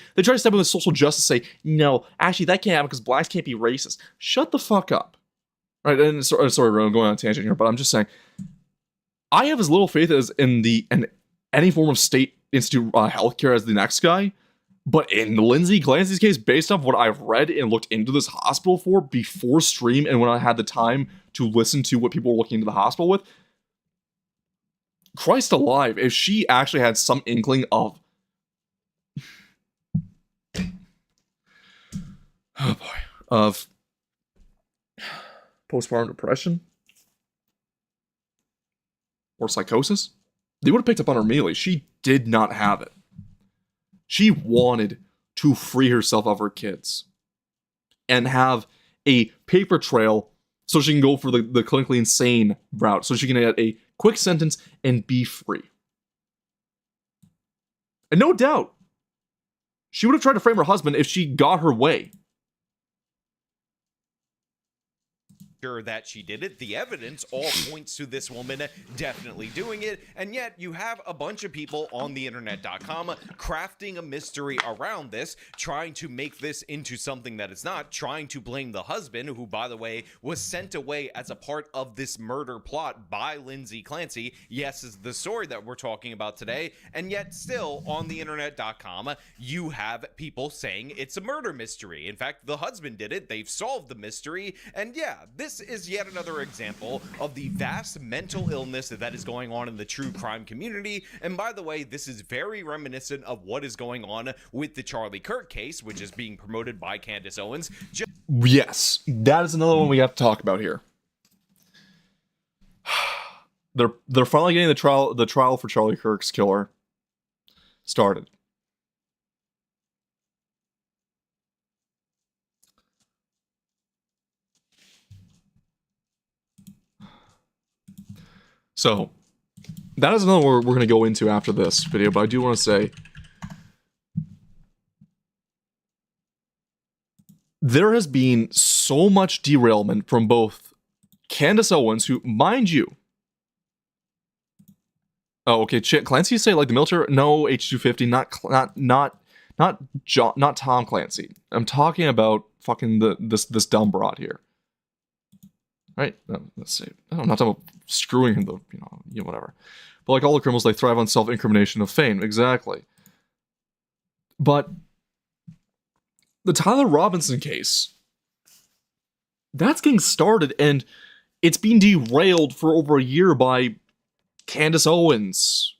Speaker 2: in with social justice, say, no, actually that can't happen because blacks can't be racist. Shut the fuck up. Right? And sorry, I'm going on a tangent here, but I'm just saying, I have as little faith as in any form of state institute healthcare as the next guy. But in Lindsay Clancy's case, based off what I've read and looked into this hospital for before stream and when I had the time to listen to what people were looking into the hospital with, Christ alive, if she actually had some inkling of of postpartum depression or psychosis, they would have picked up on her immediately. She did not have it. She wanted to free herself of her kids and have a paper trail so she can go for the clinically insane route, so she can get a quick sentence and be free. And no doubt, she would have tried to frame her husband if she got her way.
Speaker 4: That she did it. The evidence all points to this woman definitely doing it, and yet you have a bunch of people on the internet.com crafting a mystery around this, trying to make this into something that it's not, trying to blame the husband, who, by the way, was sent away as a part of this murder plot by Lindsay Clancy. Yes, is the story that we're talking about today, and yet still on the internet.com you have people saying it's a murder mystery. In fact, the husband did it, they've solved the mystery, and yeah, this is yet another example of the vast mental illness that is going on in the true crime community. And by the way, this is very reminiscent of what is going on with the Charlie Kirk case, which is being promoted by Candace Owens.
Speaker 2: Yes, that is another one we have to talk about here. They're finally getting the trial for Charlie Kirk's killer started. So, that is another one we're going to go into after this video, but I do want to say, there has been so much derailment from both Candace Owens, who, mind you, oh, okay, Clancy say like the military, no H-250, not Tom Clancy. I'm talking about fucking this dumb broad here. Right? Let's see. I'm not talking about screwing him, though, whatever. But like all the criminals, they thrive on self-incrimination of fame. Exactly. But the Tyler Robinson case, that's getting started, and it's been derailed for over a year by Candace Owens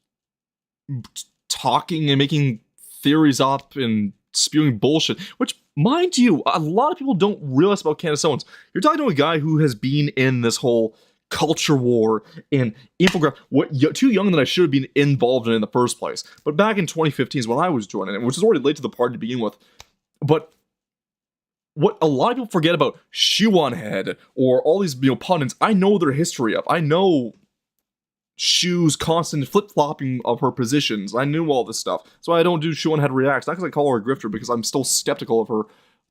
Speaker 2: talking and making theories up and spewing bullshit, which, mind you, a lot of people don't realize about Candace Owens. You're talking to a guy who has been in this whole culture war and infographic, too young that I should have been involved in the first place. But back in 2015 is when I was joining it, which is already late to the party to begin with. But what a lot of people forget about Shoe on Head or all these pundits, I know their history of. I know Shoe's constant flip-flopping of her positions. I knew all this stuff. So I don't do Shoe on Head reacts. Not because I call her a grifter, because I'm still skeptical of her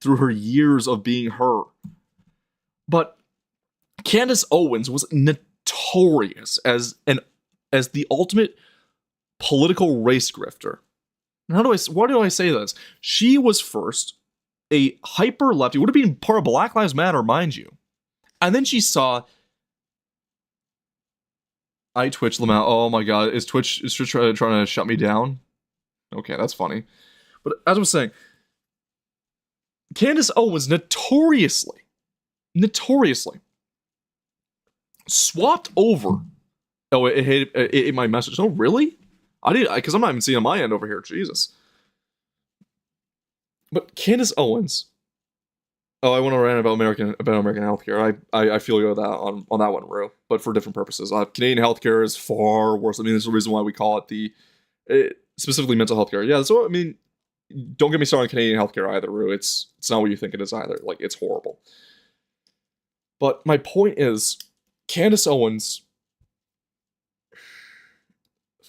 Speaker 2: through her years of being her. But Candace Owens was notorious as the ultimate political race grifter. Why do I say this? She was first a hyper lefty, would have been part of Black Lives Matter, mind you. And then she saw Twitch Lamau. Oh my god, is Twitch trying to shut me down? Okay, that's funny. But as I was saying, Candace Owens notoriously swapped over. Oh, it hit my message. Oh, really? I did, because I'm not even seeing on my end over here. Jesus. But Candace Owens. Oh, I want to rant about American healthcare. I feel you on that one, Rue. But for different purposes. Canadian healthcare is far worse. I mean, there's a reason why we call it specifically mental healthcare. Yeah, so I mean, don't get me started on Canadian healthcare either, Rue. It's not what you think it is either. Like, it's horrible. But my point is, Candace Owens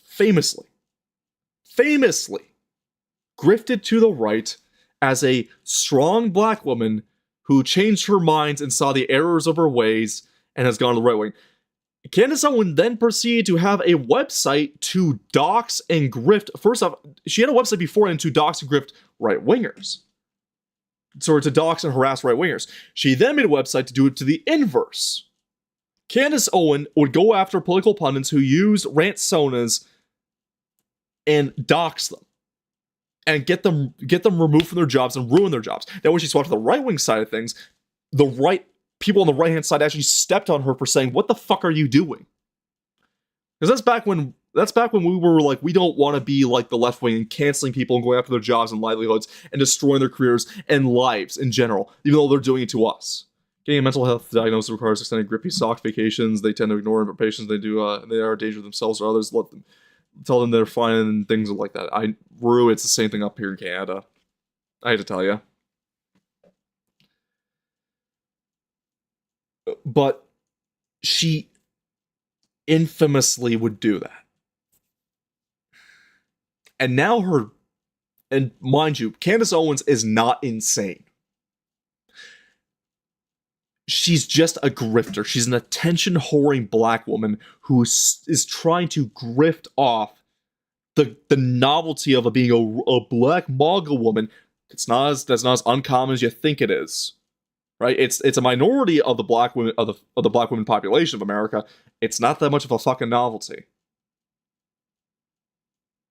Speaker 2: famously grifted to the right as a strong black woman who changed her minds and saw the errors of her ways and has gone to the right wing. Candace Owens then proceeded to have a website to dox and grift. First off, she had a website beforehand to dox and grift right-wingers. So to dox and harass right-wingers. She then made a website to do it to the inverse. Candace Owens would go after political pundits who used rant sonas and dox them. And get them removed from their jobs and ruin their jobs. Then when she swapped to the right-wing side of things, the right people on the right-hand side actually stepped on her for saying, "What the fuck are you doing?" Because that's back when we were like, we don't want to be like the left wing and canceling people and going after their jobs and livelihoods and destroying their careers and lives in general, even though they're doing it to us. Getting a mental health diagnosis requires extended grippy sock vacations. They tend to ignore patients. They are a danger to themselves or others. Let them tell them they're fine and things like that. Rue, it's the same thing up here in Canada. I hate to tell you. But she infamously would do that. And now and mind you, Candace Owens is not insane. She's just a grifter. She's an attention-whoring black woman who is trying to grift off the novelty of being a black MAGA woman. That's not as uncommon as you think it is, right? It's a minority of the black women of the black women population of America. It's not that much of a fucking novelty.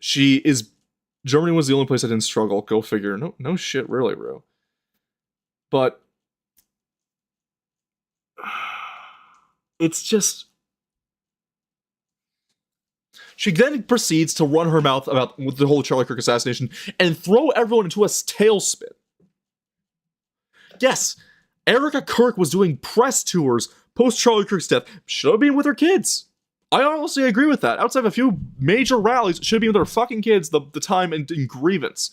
Speaker 2: Germany was the only place I didn't struggle. Go figure. No shit, really, bro. But it's just. She then proceeds to run her mouth about the whole Charlie Kirk assassination and throw everyone into a tailspin. Yes, Erica Kirk was doing press tours post Charlie Kirk's death. Should have been with her kids. I honestly agree with that. Outside of a few major rallies, should have been with her fucking kids the time in grievance.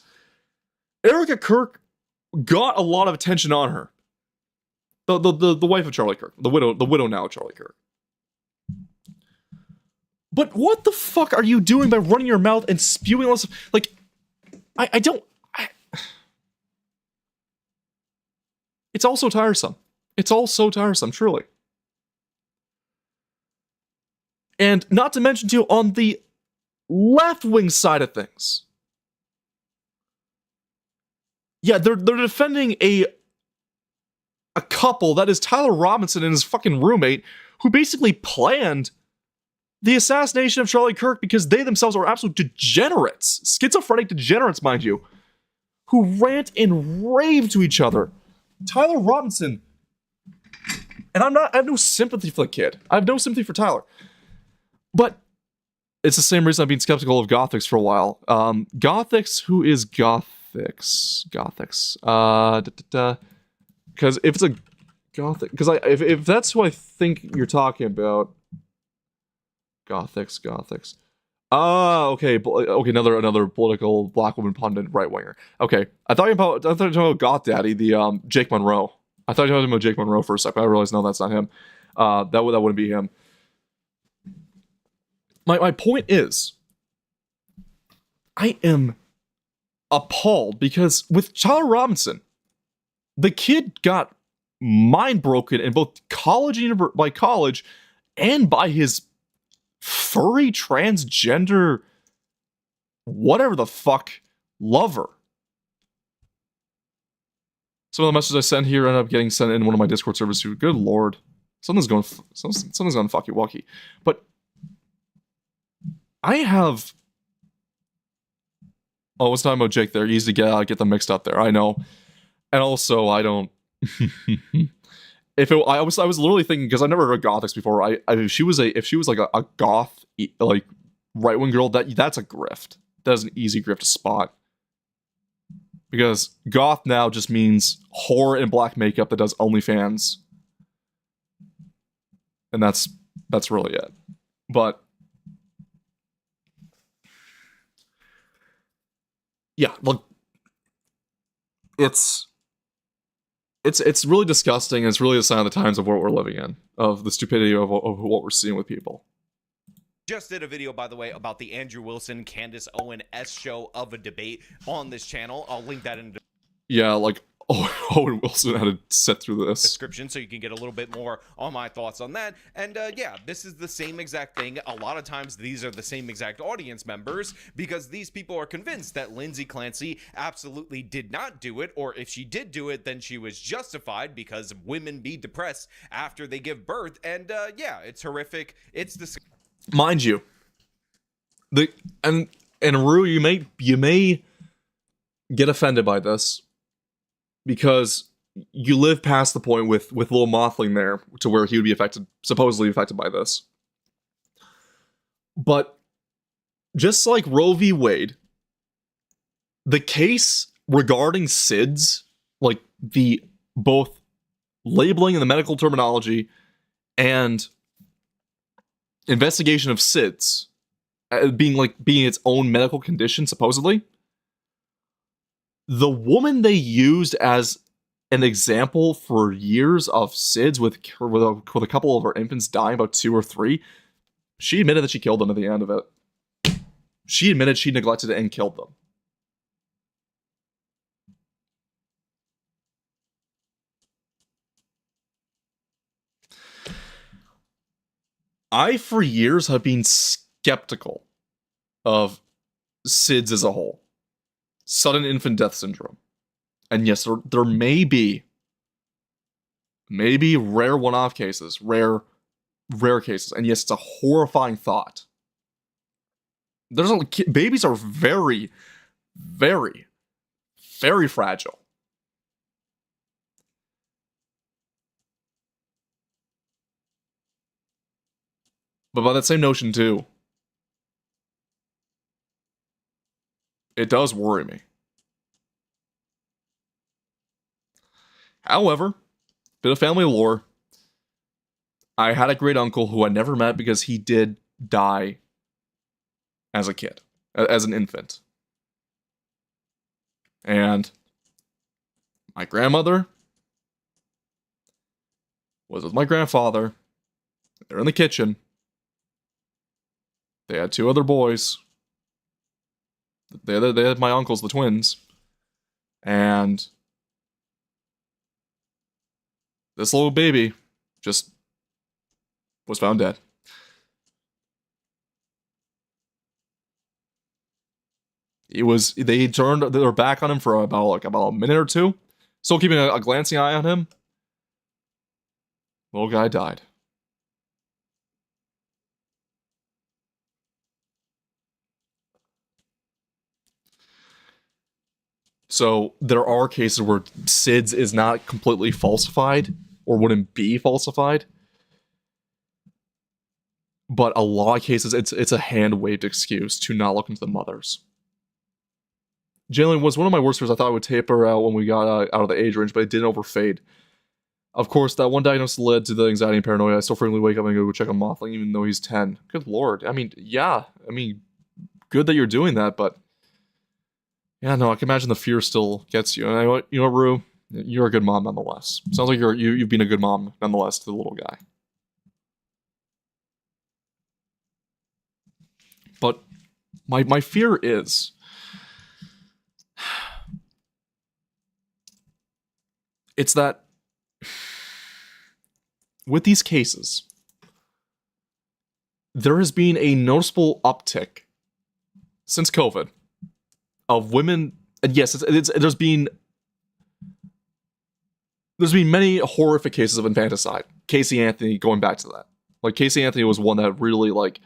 Speaker 2: Erica Kirk got a lot of attention on her. The wife of Charlie Kirk. The widow now of Charlie Kirk. But what the fuck are you doing by running your mouth and spewing lots of... Like, I don't... It's all so tiresome. It's all so tiresome, truly. And not to mention, too, on the left-wing side of things. Yeah, they're defending a couple, that is Tyler Robinson and his fucking roommate, who basically planned the assassination of Charlie Kirk because they themselves are absolute degenerates, schizophrenic degenerates, mind you, who rant and rave to each other. Tyler Robinson, and I have no sympathy for the kid. I have no sympathy for Tyler. But it's the same reason I've been skeptical of Gothics for a while. Gothics, who is Gothics? Because if it's a Gothic, because if that's who I think you're talking about, Gothics. Ah, okay, another political black woman pundit, right winger. Okay, I thought you were talking about Goth Daddy, the Jake Monroe. I thought you were talking about Jake Monroe for a second. I realized no, that's not him. That wouldn't be him. My point is, I am appalled because with Tyler Robinson, the kid got mind broken in both college and by his furry transgender whatever the fuck lover. Some of the messages I sent here ended up getting sent in one of my Discord servers too. Good lord, something's going fucky wucky. But I have. Oh, I was talking about Jake there. Easy to get them mixed up there. I know, and also I don't. I was literally thinking, because I've never heard of Gothics before. If she was like a goth like right wing girl, that's a grift. That's an easy grift to spot. Because goth now just means whore in black makeup that does OnlyFans, and that's really it. But yeah, look, it's really disgusting. And it's really a sign of the times of what we're living in, of the stupidity of what we're seeing with people.
Speaker 4: Just did a video, by the way, about the Andrew Wilson, Candace Owen S show of a debate on this channel. I'll link that in the
Speaker 2: Yeah, like Owen Wilson had to sit through this
Speaker 4: description so you can get a little bit more on my thoughts on that. And yeah, this is the same exact thing. A lot of times these are the same exact audience members because these people are convinced that Lindsay Clancy absolutely did not do it, or if she did do it, then she was justified because women be depressed after they give birth. And yeah, it's horrific. It's the
Speaker 2: mind you. And Rue, you may get offended by this, because you live past the point with Lil Mothling there to where he would be supposedly affected by this. But just like Roe v. Wade, the case regarding SIDS, like the both labeling and the medical terminology and investigation of SIDS being its own medical condition, supposedly. The woman they used as an example for years of SIDS with a couple of her infants dying, about 2 or 3, she admitted that she killed them at the end of it. She admitted she neglected it and killed them. I, for years, have been skeptical of SIDS as a whole. Sudden infant death syndrome. And yes, there may be rare one-off cases, rare cases. And yes, it's a horrifying thought. Babies are very, very, very fragile. But by that same notion too, it does worry me. However, bit of family lore. I had a great uncle who I never met because he did die as a kid, as an infant. And my grandmother was with my grandfather. They're in the kitchen. They had 2 other boys. They had my uncles, the twins. And This little baby just was found dead. They turned their back on him for about a minute or two. Still keeping a glancing eye on him. Little guy died. So there are cases where SIDS is not completely falsified or wouldn't be falsified. But a lot of cases, it's a hand-waved excuse to not look into the mothers. Jalen was one of my worst fears. I thought it would taper out when we got out of the age range, but it didn't overfade. Of course, that one diagnosis led to the anxiety and paranoia. I still frequently wake up and go check on Mothling, even though he's 10. Good lord. I mean, yeah. I mean, good that you're doing that, but... Yeah, no, I can imagine the fear still gets you. And you know what, Rue? You're a good mom nonetheless. Sounds like you've been a good mom nonetheless to the little guy. But my fear is... It's that with these cases, there has been a noticeable uptick since COVID of women, and yes, there's been many horrific cases of infanticide. Casey Anthony, going back to that, like Casey Anthony was one that really like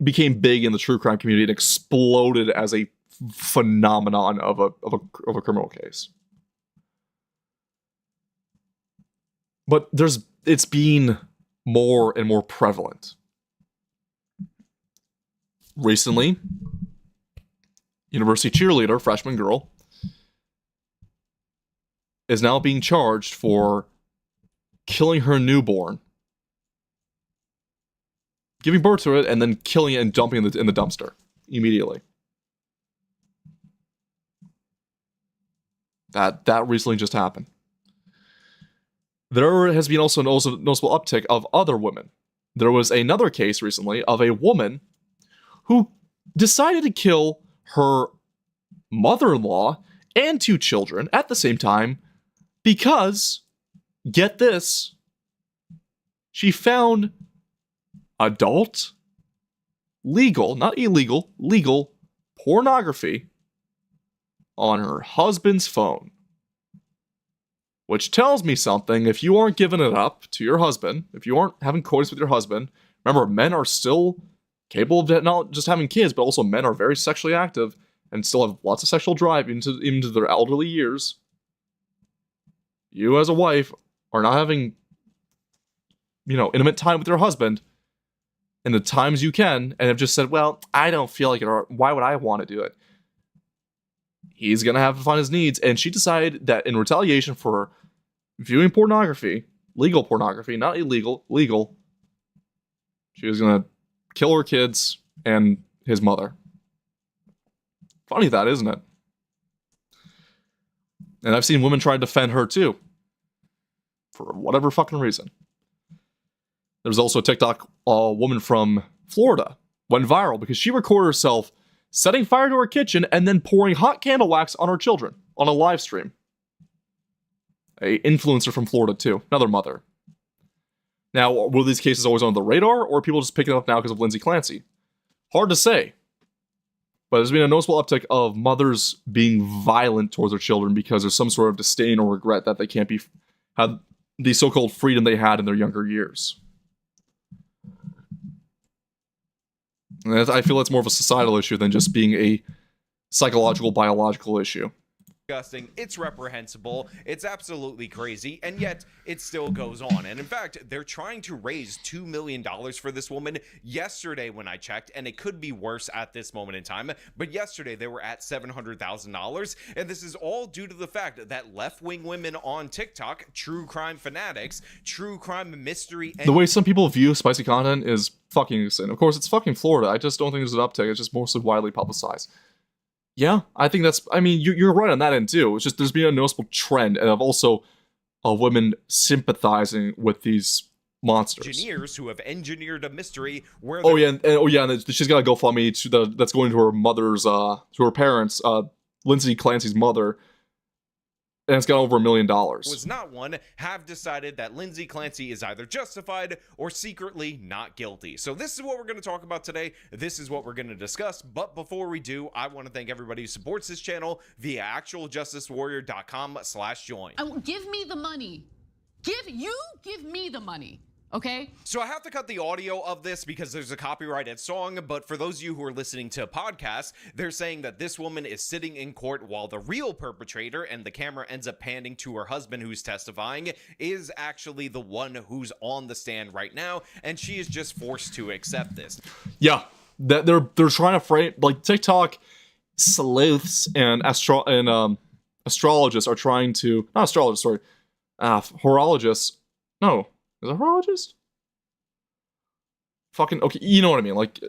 Speaker 2: became big in the true crime community and exploded as a phenomenon of a criminal case. But it's been more and more prevalent. Recently, university cheerleader, freshman girl, is now being charged for killing her newborn, giving birth to it, and then killing it and dumping it in the dumpster immediately. That recently just happened. There has been also a noticeable uptick of other women. There was another case recently of a woman who decided to kill her mother-in-law and 2 children at the same time because, get this, she found adult, legal, not illegal, legal pornography on her husband's phone. Which tells me something. If you aren't giving it up to your husband, if you aren't having coitus with your husband, remember, men are still capable of not just having kids, but also men are very sexually active and still have lots of sexual drive into their elderly years. You as a wife are not having, intimate time with your husband in the times you can, and have just said, well, I don't feel like it, or why would I want to do it? He's going to have to find his needs, and she decided that in retaliation for viewing pornography, legal pornography, not illegal, legal, she was going to kill her kids and his mother. Funny that, isn't it? And I've seen women try to defend her too, for whatever fucking reason. There's also a TikTok woman from Florida went viral because she recorded herself setting fire to her kitchen and then pouring hot candle wax on her children on a live stream. A influencer from Florida too, another mother. Now, were these cases always on the radar, or are people just picking it up now because of Lindsay Clancy? Hard to say. But there's been a noticeable uptick of mothers being violent towards their children because there's some sort of disdain or regret that they can't have the so-called freedom they had in their younger years. And I feel it's more of a societal issue than just being a psychological, biological issue.
Speaker 4: Disgusting, it's reprehensible, it's absolutely crazy, and yet it still goes on. And in fact, they're trying to raise $2 million for this woman yesterday when I checked, and it could be worse at this moment in time, but yesterday they were at $700,000, and this is all due to the fact that left-wing women on TikTok, true crime fanatics, true crime mystery, and
Speaker 2: the way some people view spicy content is fucking insane. Of course, it's fucking Florida. I just don't think there's an uptick. It's just mostly widely publicized. Yeah, I think you're right on that end too. It's just there's been a noticeable trend of also women sympathizing with these monsters.
Speaker 4: Engineers who have engineered a mystery where
Speaker 2: and she's got a GoFundMe that's going to her mother's to her parents, Lindsay Clancy's mother, and it's got over $1 million.
Speaker 4: Was not one, have decided that Lindsay Clancy is either justified or secretly not guilty. So this is what we're going to talk about today. This is what we're going to discuss. But before we do, I want to thank everybody who supports this channel via actualjusticewarrior.com/join.
Speaker 5: Give me the money. Give me the money. Okay?
Speaker 4: So I have to cut the audio of this because there's a copyrighted song, but for those of you who are listening to podcasts, they're saying that this woman is sitting in court while the real perpetrator, and the camera ends up panning to her husband who's testifying, is actually the one who's on the stand right now, and she is just forced to accept this.
Speaker 2: Yeah, that they're trying to frame, like, TikTok sleuths and astrologists are trying to, not astrologists, sorry, horologists. No, is it a horologist? Fucking okay, you know what I mean. Like,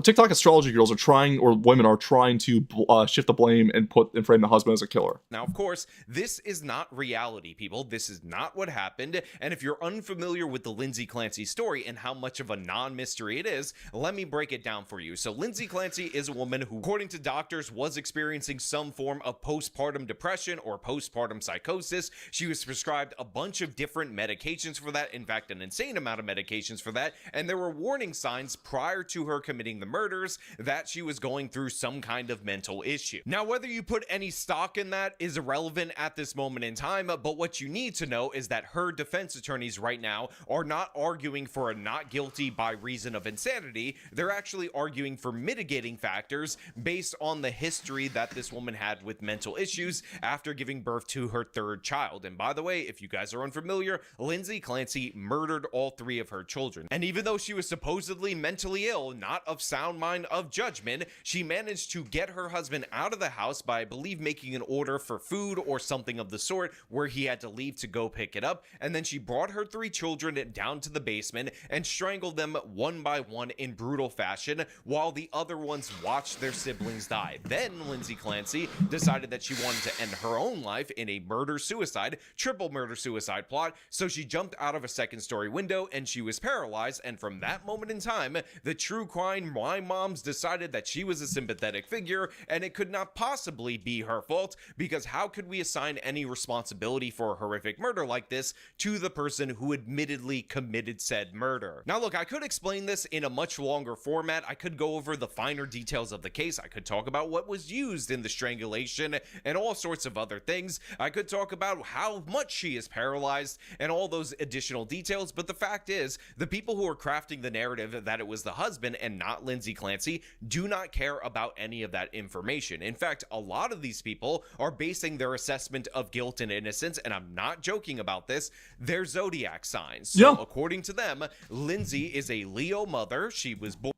Speaker 2: TikTok astrology girls are trying, or women are trying to shift the blame and frame the husband as a killer.
Speaker 4: Now, of course, this is not reality, people. This is not what happened. And if you're unfamiliar with the Lindsay Clancy story and how much of a non-mystery it is, let me break it down for you. So Lindsay Clancy is a woman who, according to doctors, was experiencing some form of postpartum depression or postpartum psychosis. She was prescribed a bunch of different medications for that. In fact, an insane amount of medications for that. And there were warning signs prior to her committing the murders that she was going through some kind of mental issue. Now, whether you put any stock in that is irrelevant at this moment in time, but what you need to know is that her defense attorneys right now are not arguing for a not guilty by reason of insanity. They're actually arguing for mitigating factors based on the history that this woman had with mental issues after giving birth to her third child. And by the way, if you guys are unfamiliar, Lindsay Clancy murdered all 3 of her children. And even though she was supposedly mentally ill, not of sound mind of judgment, she managed to get her husband out of the house by, I believe, making an order for food or something of the sort where he had to leave to go pick it up. And then she brought her 3 children down to the basement and strangled them one by one in brutal fashion while the other ones watched their siblings die. Then Lindsay Clancy decided that she wanted to end her own life in a murder-suicide, triple murder-suicide plot, so she jumped out of a second-story window and she was paralyzed. And from that moment in time, the true crime moms decided that she was a sympathetic figure and it could not possibly be her fault, because how could we assign any responsibility for a horrific murder like this to the person who admittedly committed said murder? Now look, I could explain this in a much longer format. I could go over the finer details of the case. I could talk about what was used in the strangulation and all sorts of other things. I could talk about how much she is paralyzed and all those additional details, but the fact is, the people who are crafting the narrative that it was the husband and not Lindsay Clancy do not care about any of that information. In fact, a lot of these people are basing their assessment of guilt and innocence, and I'm not joking about this, their zodiac signs. So according to them, Lindsay is a Leo mother. She was born.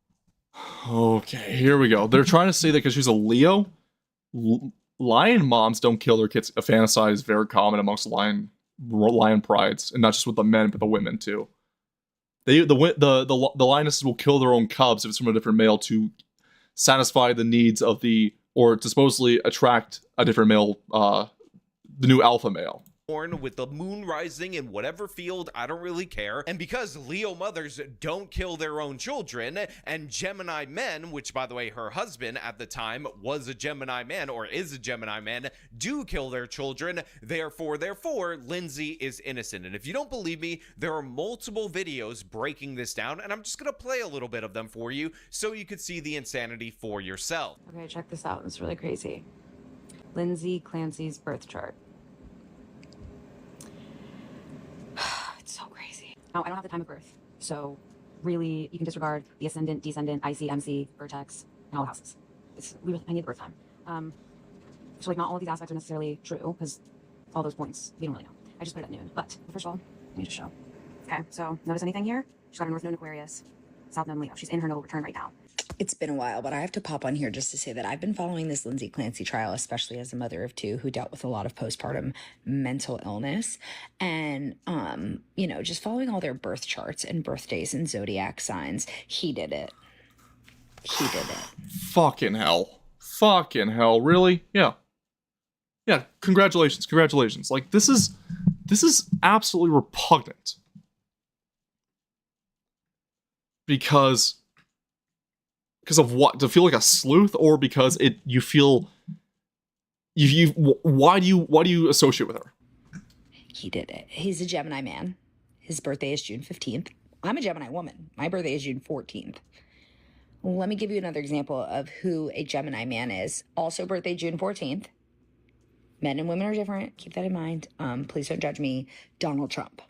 Speaker 2: Okay, here we go. They're trying to say that because she's a Leo, lion moms don't kill their kids. A fantasy is very common amongst lion prides, and not just with the men, but the women too. The lionesses will kill their own cubs if it's from a different male to satisfy the needs of or to supposedly attract a different male, the new alpha male.
Speaker 4: With the moon rising in whatever field, I don't really care. And because Leo mothers don't kill their own children, and Gemini men, which by the way her husband at the time was a Gemini man or is a Gemini man, do kill their children, therefore Lindsay is innocent. And if you don't believe me, there are multiple videos breaking this down, and I'm just gonna play a little bit of them for you so you could see the insanity for yourself.
Speaker 6: Okay, check this out. It's really crazy. Lindsay Clancy's birth chart. It's so crazy. Now, I don't have the time of birth, so really, you can disregard the ascendant, descendant, IC, MC, vertex, and all the houses. I need the birth time. So, like, not all of these aspects are necessarily true, because all those points, we don't really know. I just put it at noon. But, first of all, let me just show. Okay, so, notice anything here? She's got a North Node Aquarius, South Node Leo. She's in her nodal return right now.
Speaker 7: It's been a while, but I have to pop on here just to say that I've been following this Lindsay Clancy trial, especially as a mother of 2 who dealt with a lot of postpartum mental illness. And, you know, just following all their birth charts and birthdays and zodiac signs. He did it. He did it.
Speaker 2: Fucking hell. Fucking hell. Really? Yeah. Yeah, congratulations. Congratulations. Like, this is absolutely repugnant. Because of what? To feel like a sleuth, or because you feel Why do you associate with her?
Speaker 7: He did it. He's a Gemini man. His birthday is June 15th. I'm a Gemini woman. My birthday is June 14th. Let me give you another example of who a Gemini man is. Also birthday June 14th. Men and women are different. Keep that in mind. Please don't judge me. Donald Trump.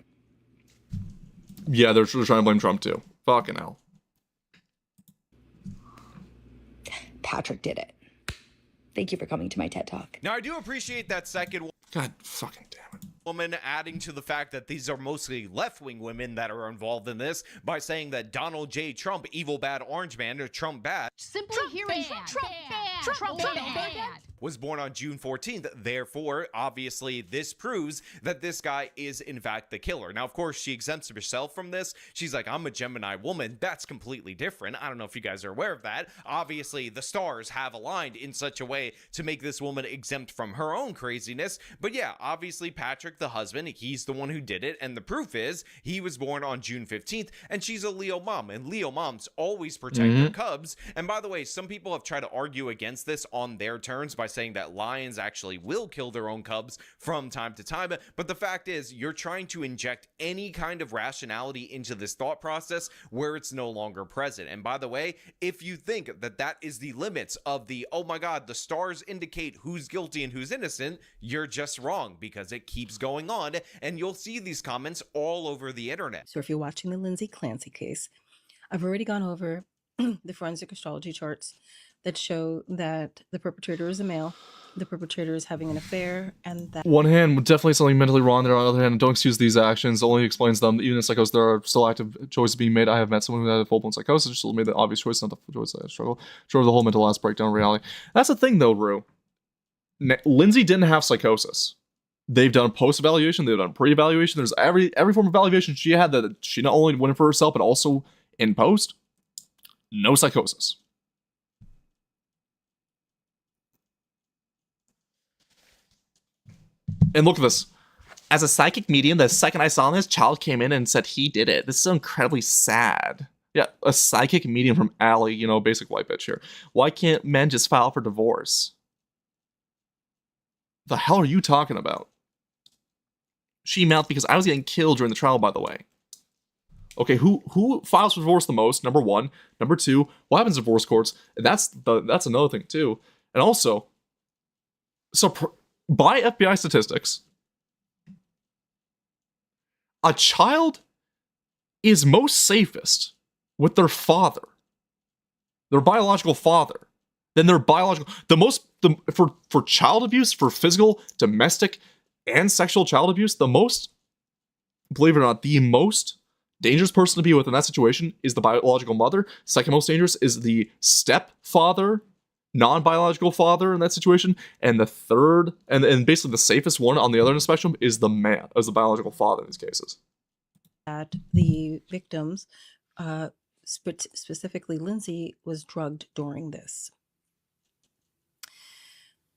Speaker 2: Yeah, they're trying to blame Trump too. Fucking hell.
Speaker 7: Patrick did it. Thank you for coming to my TED Talk.
Speaker 4: Now, I do appreciate that second
Speaker 2: God fucking damn it.
Speaker 4: woman adding to the fact that these are mostly left-wing women that are involved in this by saying that Donald J. Trump, evil bad orange man, or Trump bad,
Speaker 5: Simply hearing Trump bad.
Speaker 4: was born on June 14th. Therefore, obviously, this proves that this guy is, in fact, the killer. Now, of course, she exempts herself from this. She's like, I'm a Gemini woman. That's completely different. I don't know if you guys are aware of that. Obviously, the stars have aligned in such a way to make this woman exempt from her own craziness. But yeah, obviously, Patrick, the husband, he's the one who did it. And the proof is he was born on June 15th, and she's a Leo mom. And Leo moms always protect their cubs. And by the way, some people have tried to argue against this on their terms by saying that lions actually will kill their own cubs from time to time. But the fact is, you're trying to inject any kind of rationality into this thought process where it's no longer present. And by the way, if you think that that is the limits of the, oh my God, the stars indicate who's guilty and who's innocent, you're just wrong, because it keeps going on. And you'll see these comments all over the internet.
Speaker 8: So if you're watching the Lindsay Clancy case, I've already gone over the forensic astrology charts that show that the perpetrator is a male, the perpetrator is having an affair, and that
Speaker 2: One hand, definitely something mentally wrong there. On the other hand, don't excuse these actions. Only explains them. Even in psychosis, there are still active choices being made. I have met someone who had a full-blown psychosis, still made the obvious choice, not the choice I struggle. Drove the whole mental ass breakdown of reality. That's the thing, though, Rue. Lindsay didn't have psychosis. They've done post-evaluation. They've done pre-evaluation. There's every form of evaluation she had that she not only went in for herself, but also in post. No psychosis. And look at this. As a psychic medium, the second I saw this, child came in and said he did it. This is incredibly sad. Yeah, a psychic medium from Allie, basic white bitch here. Why can't men just file for divorce? The hell are you talking about? She mouthed because I was getting killed during the trial, by the way. Okay, who files for divorce the most? Number one. Number two, what happens in divorce courts? That's another thing too. And also, by FBI statistics, a child is most safest with their father, their biological father, than their biological. For child abuse, for physical, domestic, and sexual child abuse, believe it or not, the most dangerous person to be with in that situation is the biological mother. Second most dangerous is the stepfather, non-biological father in that situation, and the third, and basically the safest one on the other end of the spectrum is the man, as the biological father in these cases.
Speaker 8: that the victims, specifically Lindsay, was drugged during this.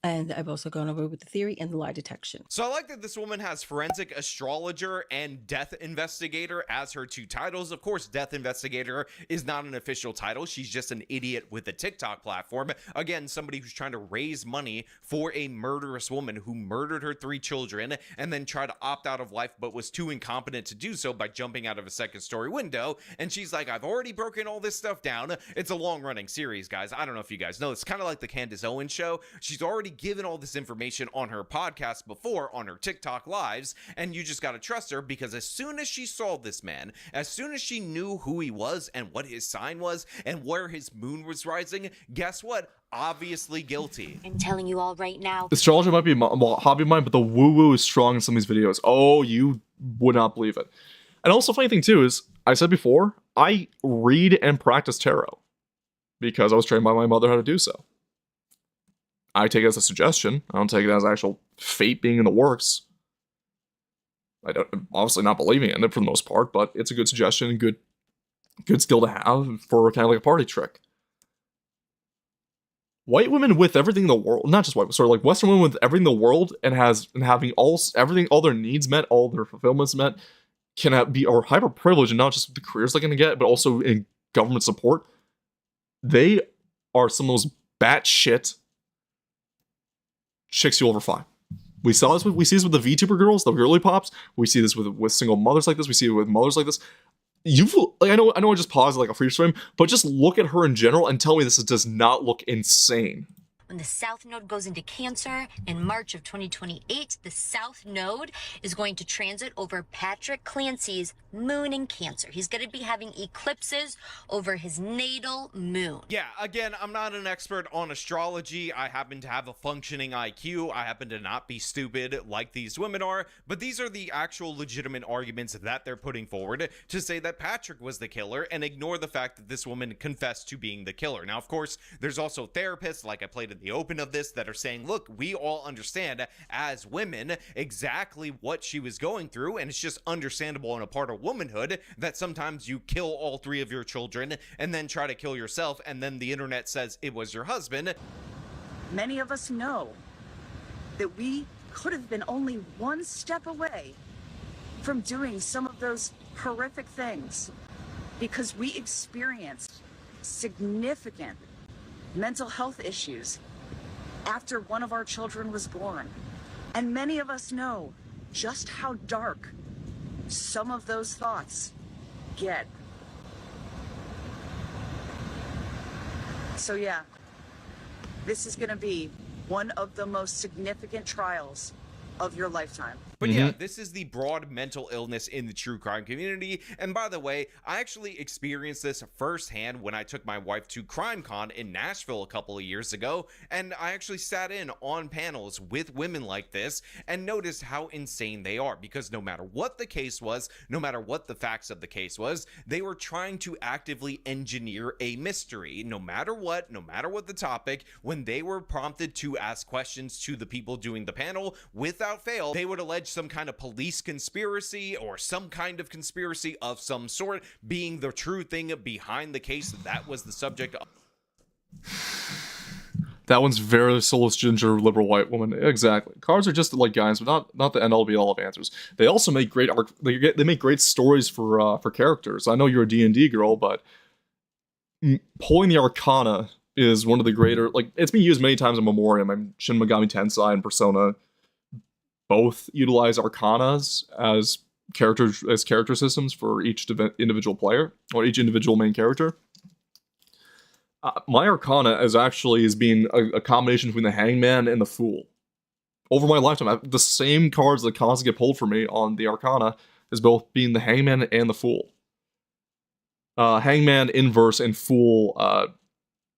Speaker 8: And I've also gone over with the theory and the lie detection.
Speaker 4: So I like that this woman has forensic astrologer and death investigator as her two titles. Of course, death investigator is not an official title. She's just an idiot with a TikTok platform. Again, somebody who's trying to raise money for a murderous woman who murdered her 3 children and then tried to opt out of life but was too incompetent to do so by jumping out of a second-story window. And she's like, I've already broken all this stuff down. It's a long-running series, guys. I don't know if you guys know. It's kind of like the Candace Owens show. She's already given all this information on her podcast before, on her TikTok lives, and you just gotta trust her, because as soon as she saw this man, as soon as she knew who he was and what his sign was and where his moon was rising, guess what? Obviously guilty.
Speaker 9: I'm telling you all right now.
Speaker 2: Astrology might be a hobby of mine, but the woo-woo is strong in some of these videos. Oh, you would not believe it. And also, funny thing too is, I said before, I read and practice tarot because I was trained by my mother how to do so. I take it as a suggestion. I don't take it as actual fate being in the works. I don't, obviously not believing in it for the most part, but it's a good suggestion and good skill to have for kind of like a party trick. White women with everything in the world, not just white, sort of like Western women with everything in the world and having all their needs met, all their fulfillments met, can be or hyper privileged, and not just the careers they're gonna get, but also in government support. They are some of those batshit chicks you over fine. We see this with the VTuber girls, the girly pops. We see this with single mothers like this. We see it with mothers like this. I know I just paused like a freeze frame, but just look at her in general and tell me this does not look insane.
Speaker 9: When the South Node goes into Cancer in March of 2028, the South Node is going to transit over Patrick Clancy's moon in Cancer. He's going to be having eclipses over his natal moon.
Speaker 4: Yeah, again, I'm not an expert on astrology. I happen to have a functioning IQ. I happen to not be stupid like these women are, but these are the actual legitimate arguments that they're putting forward to say that Patrick was the killer and ignore the fact that this woman confessed to being the killer. Now, of course, there's also therapists, like I played in the open of this, that are saying, look, we all understand as women exactly what she was going through, and it's just understandable and a part of womanhood that sometimes you kill all 3 of your children and then try to kill yourself, and then the internet says it was your husband.
Speaker 3: Many of us know that we could have been only one step away from doing some of those horrific things because we experienced significant mental health issues after one of our children was born. And many of us know just how dark some of those thoughts get. So yeah, this is gonna be one of the most significant trials of your lifetime.
Speaker 4: But yeah, this is the broad mental illness in the true crime community. And by the way, I actually experienced this firsthand when I took my wife to CrimeCon in Nashville a couple of years ago. And I actually sat in on panels with women like this and noticed how insane they are. Because no matter what the case was, no matter what the facts of the case was, they were trying to actively engineer a mystery. No matter what the topic, when they were prompted to ask questions to the people doing the panel, without fail, they would allege some kind of police conspiracy or some kind of conspiracy of some sort being the true thing behind the case that was the subject of.
Speaker 2: That one's very soulless ginger liberal white woman. Exactly. Cards are just like guys, but not the end all be all of answers. They also make great art. They make great stories for characters. I know you're a D&D girl, but pulling the Arcana is one of the greater. Like, it's been used many times in Memoriam and Shin Megami Tensei and Persona. Both utilize Arcanas as character systems for each individual player or each individual main character. My Arcana is being a combination between the Hangman and the Fool. Over my lifetime, the same cards that constantly get pulled for me on the Arcana is both being the Hangman and the Fool. Hangman inverse and Fool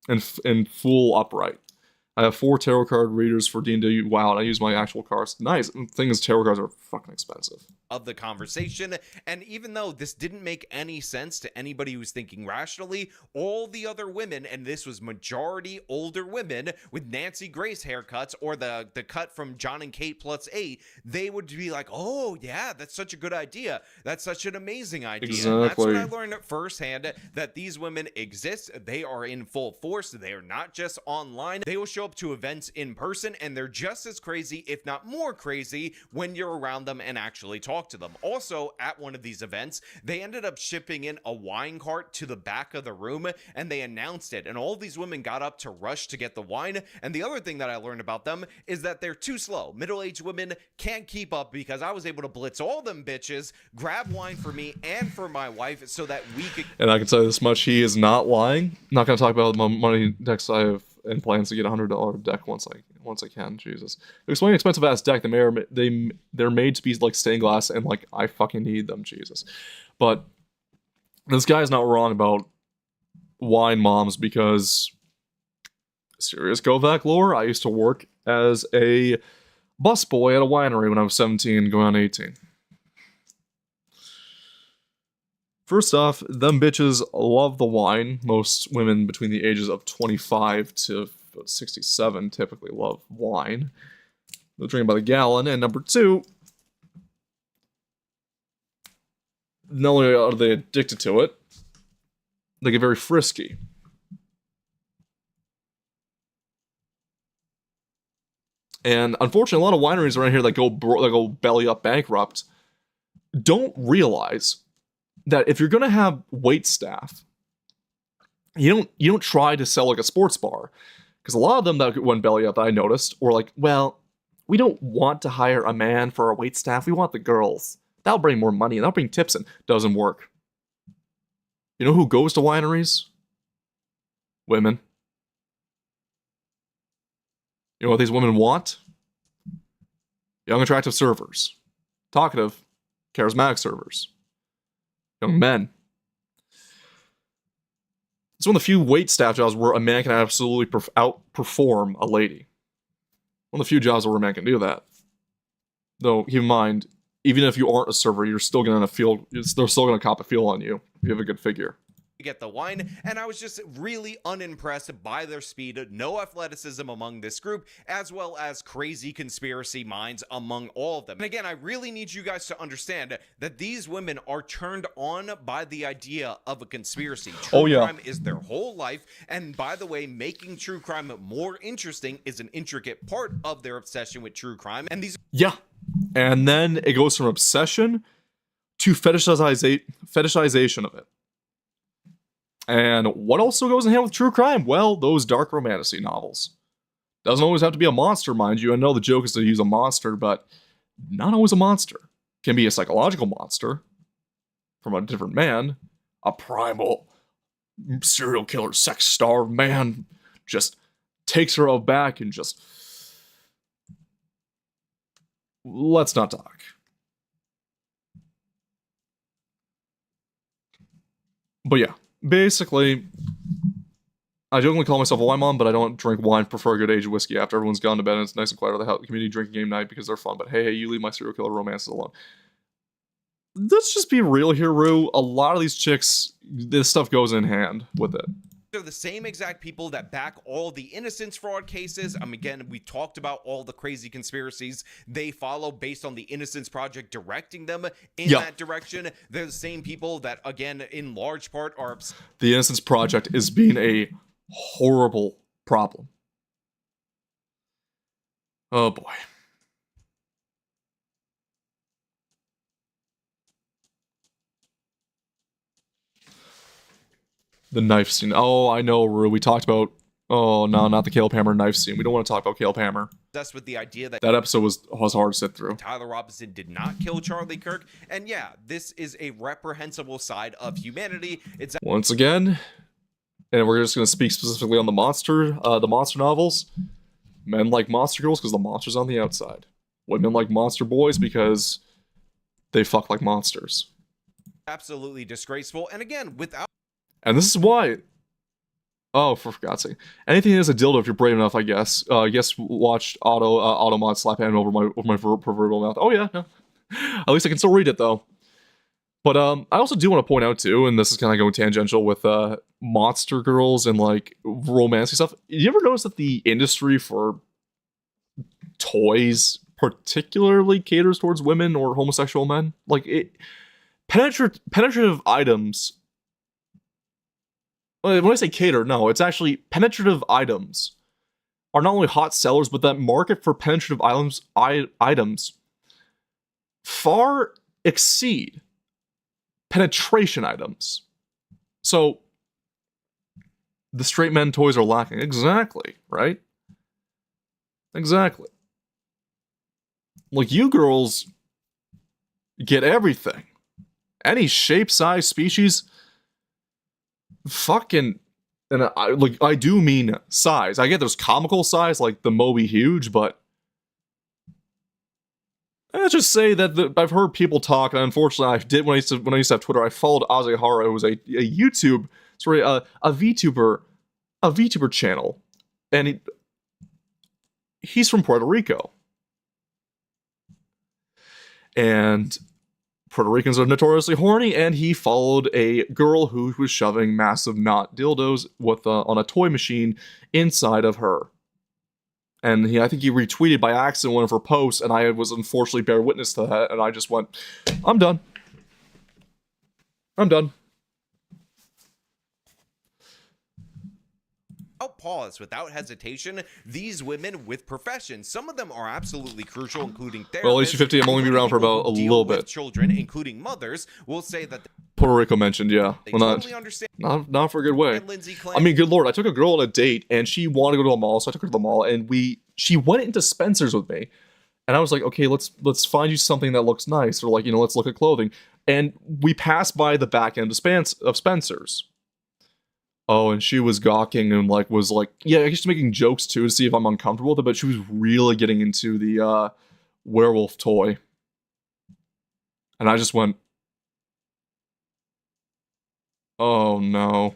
Speaker 2: and Fool upright. I have 4 tarot card readers for D&D. Wow, and I use my actual cards. Nice. The thing is, tarot cards are fucking expensive.
Speaker 4: Of the conversation, and even though this didn't make any sense to anybody who's thinking rationally, all the other women, and this was majority older women with Nancy Grace haircuts or the cut from John and Kate plus 8, they would be like, oh yeah, that's such a good idea, that's such an amazing idea.
Speaker 2: Exactly.
Speaker 4: And that's when I learned firsthand that these women exist. They are in full force. They are not just online. They will show up to events in person, and they're just as crazy, if not more crazy, when you're around them and actually talk to them. Also, at one of these events, they ended up shipping in a wine cart to the back of the room, and they announced it, and all these women got up to rush to get the wine. And the other thing that I learned about them is that they're too slow. Middle-aged women can't keep up, because I was able to blitz all them bitches, grab wine for me and for my wife so that we could...
Speaker 2: And I can tell you this much, he is not lying. I'm not going to talk about my money decks I have and plans to get a $100 deck once I can. Jesus, it's an expensive ass deck. They're made to be like stained glass, and like I fucking need them. Jesus, but this guy's not wrong about wine moms, because serious Govak lore. I used to work as a busboy at a winery when I was 17, going on 18. First off, them bitches love the wine. Most women between the ages of 25 to 67 typically love wine. They'll drink by the gallon. And number 2, not only are they addicted to it, they get very frisky. And unfortunately, a lot of wineries around here that go belly up bankrupt don't realize that if you're gonna have wait staff, you don't try to sell like a sports bar, because a lot of them that went belly up that I noticed were like, well, We don't want to hire a man for our wait staff. We want the girls. That'll bring more money and that'll bring tips in. Doesn't work. You know who goes to wineries? Women. You know what these women want? Young, attractive servers. Talkative, charismatic servers. Young men. It's one of the few wait staff jobs where a man can absolutely outperform a lady. One of the few jobs where a man can do that. Though, keep in mind, even if you aren't a server, you're still gonna feel. They're still gonna cop a feel on you if you have a good figure.
Speaker 4: Get the wine, and I was just really unimpressed by their speed, no athleticism among this group, as well as crazy conspiracy minds among all of them. And again, I really need you guys to understand that these women are turned on by the idea of a conspiracy. True crime is their whole life, and by the way, making true crime more interesting is an intricate part of their obsession with true crime. And these
Speaker 2: and then it goes from obsession to fetishization of it. And what also goes in hand with true crime? Well, those dark romantic novels. Doesn't always have to be a monster, mind you. I know the joke is to use a monster, but not always a monster. Can be a psychological monster from a different man. A primal serial killer, sex-starved man just takes her out back and just... Let's not talk. But yeah. Basically, I jokingly call myself a wine mom, but I don't drink wine, prefer a good aged whiskey after everyone's gone to bed and it's nice and quiet at the community drinking game night because they're fun. But hey, you leave my serial killer romances alone. Let's just be real here, Rue. A lot of these chicks, this stuff goes in hand with it.
Speaker 4: They're the same exact people that back all the innocence fraud cases. Again, we talked about all the crazy conspiracies they follow based on the Innocence Project directing them in that direction. They're the same people that, again, in large part are...
Speaker 2: The Innocence Project is being a horrible problem. Oh boy. The knife scene. Oh, I know, Rue. We talked about... Oh, no, not the Caleb Hammer knife scene. We don't want to talk about Caleb Hammer.
Speaker 4: That's with the idea that...
Speaker 2: That episode was hard to sit through.
Speaker 4: Tyler Robinson did not kill Charlie Kirk. And yeah, this is a reprehensible side of humanity. It's...
Speaker 2: Once again, and we're just going to speak specifically on the monster novels. Men like monster girls because the monster's on the outside. Women like monster boys because they fuck like monsters.
Speaker 4: Absolutely disgraceful. And again, without...
Speaker 2: And this is why... Oh, for God's sake. Anything that is a dildo if you're brave enough, I guess. Watched Automod slap hand over my proverbial mouth. Oh yeah, no. At least I can still read it, though. But I also do want to point out, too, and this is kind of going tangential with monster girls and, like, romantic stuff. You ever notice that the industry for toys particularly caters towards women or homosexual men? Like, penetrative items... When I say cater, no, it's actually penetrative items are not only hot sellers, but that market for penetrative items far exceed penetration items. So, the straight men toys are lacking. Exactly, right? Exactly. Like, you girls get everything. Any shape, size, species... Fucking, and I do mean size. I get there's comical size like the Moby Huge, but let's just say that I've heard people talk, and unfortunately, I did when I used to have Twitter. I followed Azehara, who was a VTuber channel, and he's from Puerto Rico, and Puerto Ricans are notoriously horny, and he followed a girl who was shoving massive knot dildos on a toy machine inside of her. And I think he retweeted by accident one of her posts, and I was unfortunately bear witness to that, and I just went, I'm done.
Speaker 4: Pause without hesitation, these women with professions, some of them are absolutely crucial, including therapists.
Speaker 2: Well, HG50, I'm only be around for about a little bit.
Speaker 4: Children, including mothers, will say that
Speaker 2: Puerto Rico mentioned, yeah.
Speaker 4: Well, totally understand.
Speaker 2: Not for a good way. I mean, good lord, I took a girl on a date, and she wanted to go to a mall, so I took her to the mall, and she went into Spencer's with me, And I was like, okay, let's find you something that looks nice, or like, you know, let's look at clothing. And we passed by the back end of Spencer's. Oh, and she was gawking and like was like, yeah, I guess making jokes too to see if I'm uncomfortable with it, but she was really getting into the werewolf toy. And I just went, oh no.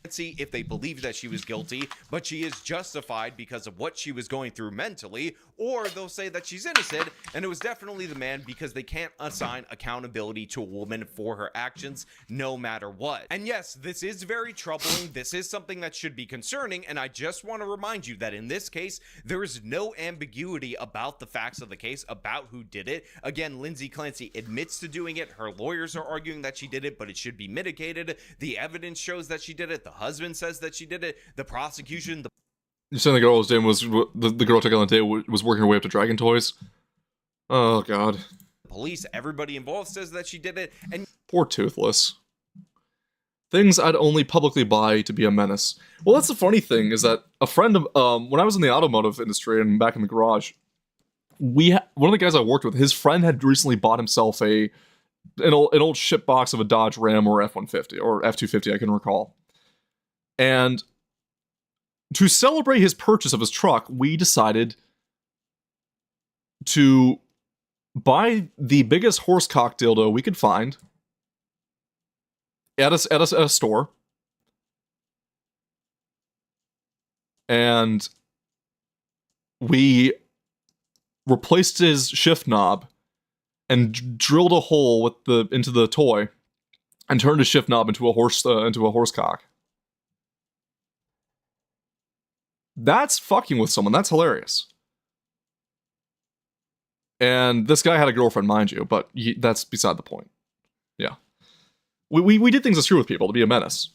Speaker 4: See if they believe that she was guilty, but she is justified because of what she was going through mentally, or they'll say that she's innocent and it was definitely the man because they can't assign accountability to a woman for her actions no matter what. And yes, this is very troubling. This is something that should be concerning, and I just want to remind you that in this case, there is no ambiguity about the facts of the case, about who did it. Again, Lindsay Clancy admits to doing it. Her lawyers are arguing that she did it, but it should be mitigated. The evidence shows that she did it. The husband says that she did it. The prosecution,
Speaker 2: You're saying the girl was doing was the girl took on the date was working her way up to Dragon Toys? Oh god.
Speaker 4: police, everybody involved says that she did it. And
Speaker 2: Poor Toothless. Things I'd only publicly buy to be a menace. Well, that's the funny thing, is that a friend of, when I was in the automotive industry and back in the garage, one of the guys I worked with, his friend had recently bought himself an old ship box of a Dodge Ram or F-150, or F-250, I can recall. And to celebrate his purchase of his truck, we decided to buy the biggest horsecock dildo we could find at a store, and we replaced his shift knob and drilled a hole into the toy and turned his shift knob into a horsecock. That's fucking with someone. That's hilarious. And this guy had a girlfriend, mind you, but that's beside the point. Yeah. We did things to screw with people, to be a menace.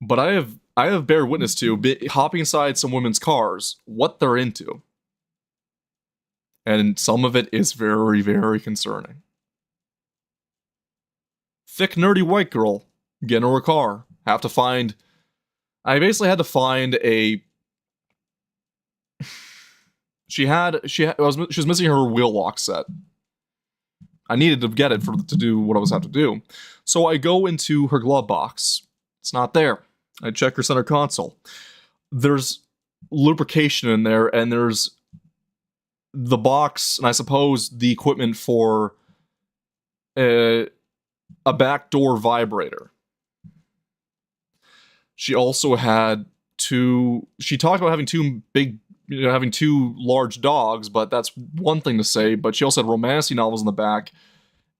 Speaker 2: But I have bear witness to hopping inside some women's cars, what they're into. And some of it is very, very concerning. Thick, nerdy white girl, get into her car. I basically had to find a... She was missing her wheel lock set. I needed to get it to do what I was have to do. So I go into her glove box. It's not there. I check her center console. There's lubrication in there, and there's the box, and I suppose the equipment for a backdoor vibrator. She also had she talked about having two large dogs, but that's one thing to say, but she also had romantic novels in the back,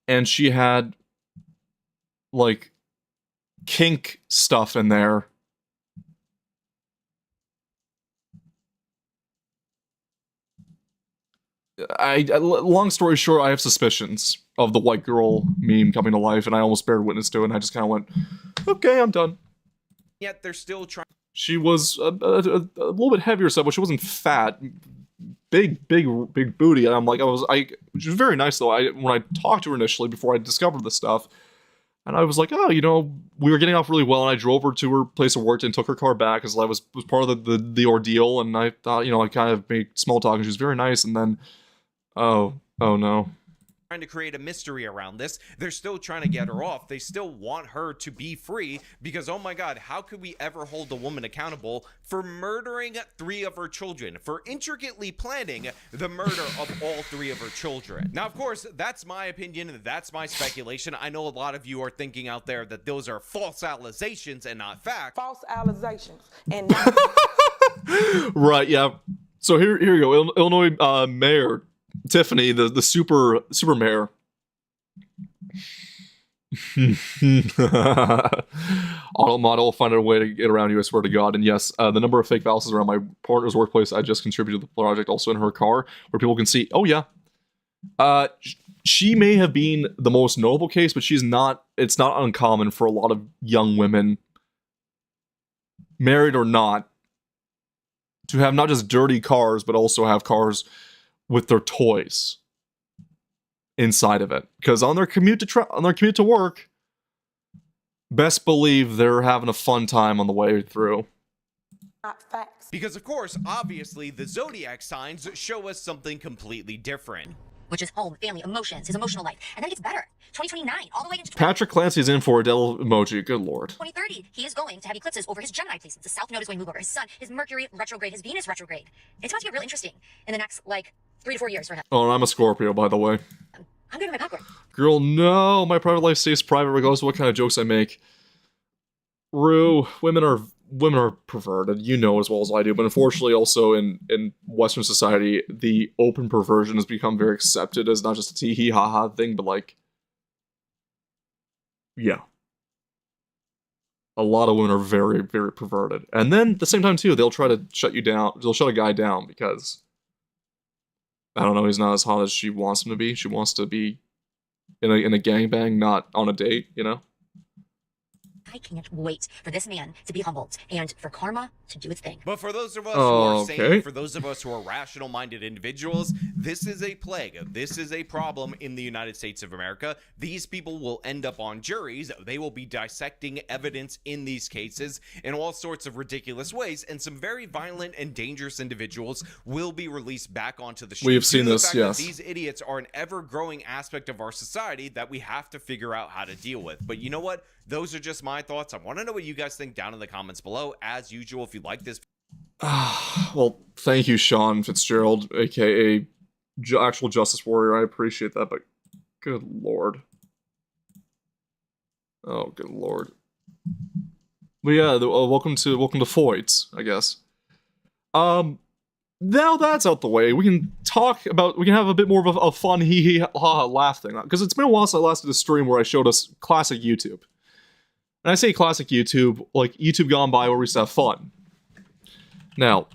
Speaker 2: and she had, like, kink stuff in there. Long story short, I have suspicions of the white girl meme coming to life, and I almost bared witness to it, and I just kind of went, okay, I'm done.
Speaker 4: yet they're still trying.
Speaker 2: She was a little bit heavier stuff, but she wasn't fat. Big booty. And I'm like, which was very nice though. When I talked to her initially before I discovered this stuff, and I was like, oh, we were getting off really well, and I drove her to her place of work and took her car back because I was part of the ordeal, and I thought, I kind of made small talk, and she was very nice, and then, oh no.
Speaker 4: Trying to create a mystery around this. They're still trying to get her off. They still want her to be free because, oh my god, how could we ever hold a woman accountable for murdering 3 of her children, for intricately planning the murder of all 3 of her children? Now, of course, that's my opinion, that's my speculation. I know a lot of you are thinking out there that those are false allegations and not facts.
Speaker 10: False allegations and not
Speaker 2: Right, yeah. So here you go. Illinois Mayor Tiffany, the super mayor. Auto model will find a way to get around you, I swear to God. And yes, the number of fake values around my partner's workplace, I just contributed to the project, also in her car, where people can see, oh yeah. She may have been the most notable case, but it's not uncommon for a lot of young women, married or not, to have not just dirty cars, but also have cars with their toys inside of it, because on their commute to work, best believe they're having a fun time on the way through.
Speaker 10: not facts.
Speaker 4: Because, of course, obviously, the zodiac signs show us something completely different.
Speaker 9: Which is home, family, emotions, his emotional life. And then it gets better. 2029, all the way into
Speaker 2: Patrick Clancy's in for a devil emoji. Good lord.
Speaker 9: 2030, he is going to have eclipses over his Gemini placements. The South Node is going to move over his Sun, his Mercury retrograde, his Venus retrograde. It's about to get real interesting in the next, 3 to 4 years for him.
Speaker 2: Oh, and I'm a Scorpio, by the way.
Speaker 9: I'm giving my popcorn.
Speaker 2: Girl, no. My private life stays private regardless of what kind of jokes I make. Rue, women are perverted, you know as well as I do, but unfortunately also in Western society, the open perversion has become very accepted as not just a tee hee ha ha thing, but yeah. A lot of women are very, very perverted. And then at the same time too, they'll try to shut you down, they'll shut a guy down because, I don't know, he's not as hot as she wants him to be. She wants to be in a gangbang, not on a date, you know?
Speaker 9: I can't wait for this man to be humbled and for karma to do its thing.
Speaker 4: But for those of us who are sane, for those of us who are rational-minded individuals, this is a plague. This is a problem in the United States of America. These people will end up on juries. They will be dissecting evidence in these cases in all sorts of ridiculous ways, and some very violent and dangerous individuals will be released back onto the streets.
Speaker 2: We have seen this, yes.
Speaker 4: These idiots are an ever-growing aspect of our society that we have to figure out how to deal with. But you know what? Those are just my thoughts. I want to know what you guys think down in the comments below. As usual, if you like this...
Speaker 2: Well, thank you, Sean Fitzgerald, aka Actual Justice Warrior. I appreciate that, but good lord. Oh, good lord. But yeah, welcome to Foyts, I guess. Now that's out the way, we can have a bit more of a fun hee hee ha ha laugh thing. Because it's been a while since I last did a stream where I showed us classic YouTube. And I say classic YouTube, like YouTube gone by where we used to have fun. Now,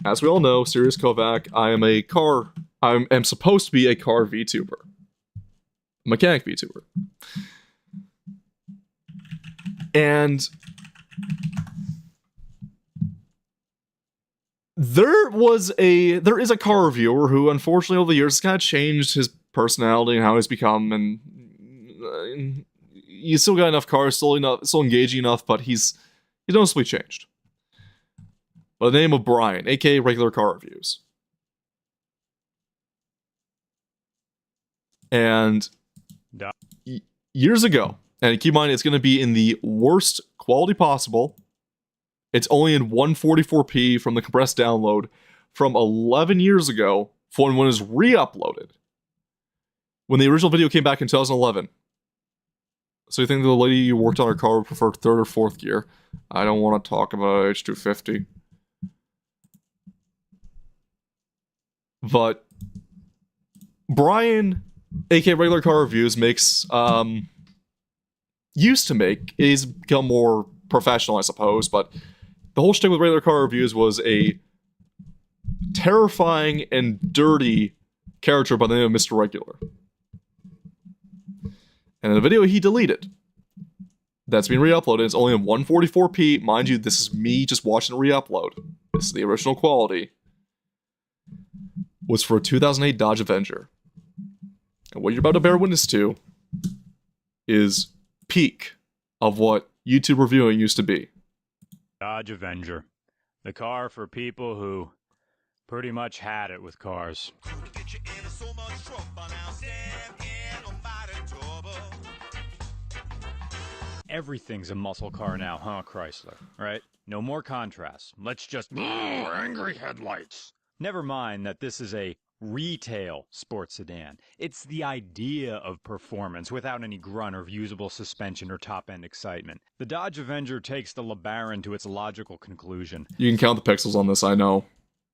Speaker 2: as we all know, Sirius Kovac, I am supposed to be a car VTuber. Mechanic VTuber. And there is a car reviewer who, unfortunately, over the years has kind of changed his personality and how he's become, and he's still got enough cars, still engaging enough, but he's noticeably changed. By the name of Brian, aka Regular Car Reviews. And years ago, and keep in mind it's going to be in the worst quality possible. It's only in 144p from the compressed download from 11 years ago when it was re-uploaded. When the original video came back in 2011. So you think the lady you worked on her car would prefer third or fourth gear? I don't want to talk about H250. But Brian, aka Regular Car Reviews, used to make, he's become more professional, I suppose, but the whole shtick with Regular Car Reviews was a terrifying and dirty character by the name of Mr. Regular. And in the video he deleted, that's being re-uploaded, it's only in 144p. Mind you, this is me just watching a re-upload. This is the original quality. Was for a 2008 Dodge Avenger. And what you're about to bear witness to is peak of what YouTube reviewing used to be.
Speaker 11: Dodge Avenger. The car for people who pretty much had it with cars. Everything's a muscle car now, huh, Chrysler? Right? No more contrast. Let's just angry headlights. Never mind that this is a retail sports sedan. It's the idea of performance without any grunt or usable suspension or top-end excitement. The Dodge Avenger takes the LeBaron to its logical conclusion.
Speaker 2: You can count the pixels on this, I know.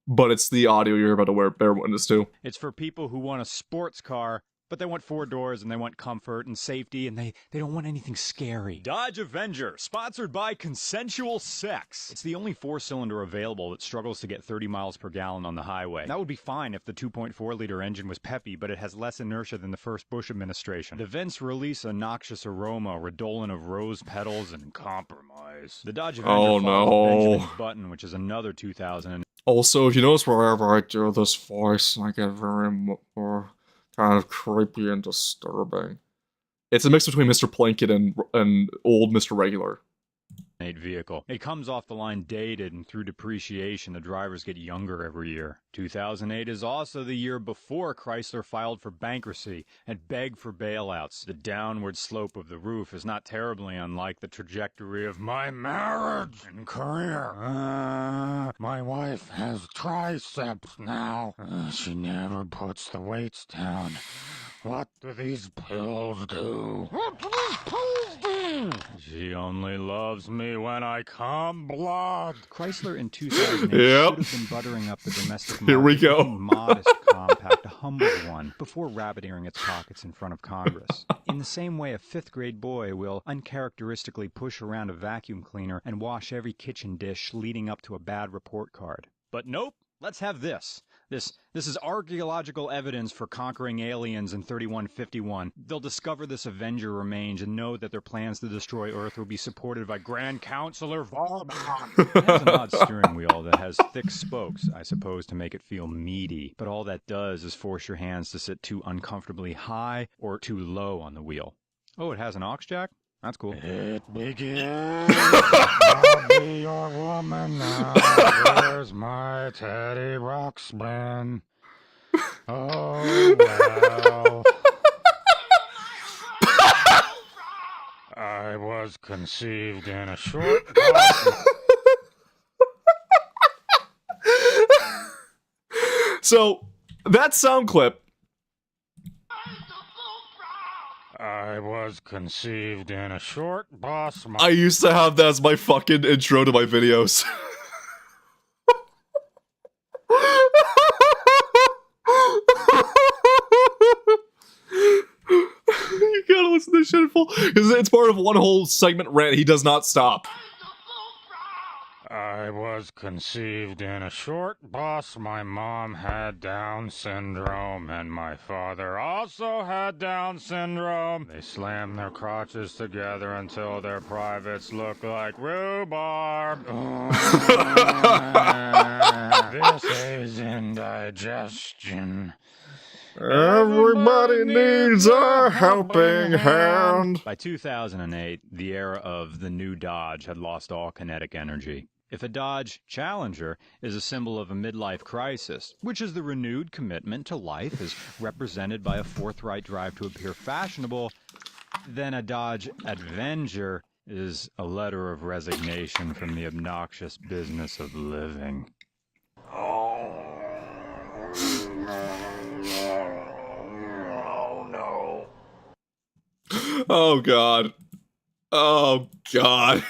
Speaker 2: But it's the audio you're about to bear witness to.
Speaker 11: It's for people who want a sports car, but they want 4 doors and they want comfort and safety and they don't want anything scary. Dodge Avenger, sponsored by Consensual Sex. It's the only 4-cylinder available that struggles to get 30 miles per gallon on the highway. That would be fine if the 2.4-liter engine was peppy, but it has less inertia than the first Bush administration. The vents release a noxious aroma, redolent of rose petals and compromise. The Dodge Avenger follows Benjamin's Button, which is another 2000.
Speaker 2: Also, if you notice wherever I do this voice, I get very more kind of creepy and disturbing. It's a mix between Mr. Plinkett and old Mr. Regular.
Speaker 11: vehicle. It comes off the line dated, and through depreciation, the drivers get younger every year. 2008 is also the year before Chrysler filed for bankruptcy and begged for bailouts. The downward slope of the roof is not terribly unlike the trajectory of my marriage and career. My wife has triceps now. She never puts the weights down. What do these pills do? What do these pills do? She only loves me when I come blood. Chrysler in 2008
Speaker 2: Yep.
Speaker 11: should have been buttering up the domestic market
Speaker 2: Here we go.
Speaker 11: with a modest compact, a humble one, before rabbit-earing its pockets in front of Congress. In the same way a fifth-grade boy will uncharacteristically push around a vacuum cleaner and wash every kitchen dish leading up to a bad report card. But nope, let's have this. This is archaeological evidence for conquering aliens in 3151. They'll discover this Avenger remains and know that their plans to destroy Earth will be supported by Grand Counselor Vauban. It has an odd steering wheel that has thick spokes, I suppose, to make it feel meaty. But all that does is force your hands to sit too uncomfortably high or too low on the wheel. Oh, it has an aux jack? That's cool. It begins. I'll be your woman now. Where's my Teddy Ruxpin? Oh, well. I was conceived in a short box.
Speaker 2: So, that sound clip.
Speaker 11: I was conceived in a short boss.
Speaker 2: I used to have that as my fucking intro to my videos. You gotta listen to this shit in full, because it's part of one whole segment rant. He does not stop.
Speaker 11: I was conceived in a short bus. My mom had Down syndrome, and my father also had Down syndrome. They slammed their crotches together until their privates look like rhubarb. This is indigestion.
Speaker 2: Everybody needs a helping hand.
Speaker 11: By 2008, the era of the new Dodge had lost all kinetic energy. If a Dodge Challenger is a symbol of a midlife crisis, which is the renewed commitment to life as represented by a forthright drive to appear fashionable, then a Dodge Avenger is a letter of resignation from the obnoxious business of living.
Speaker 2: Oh god. Oh god.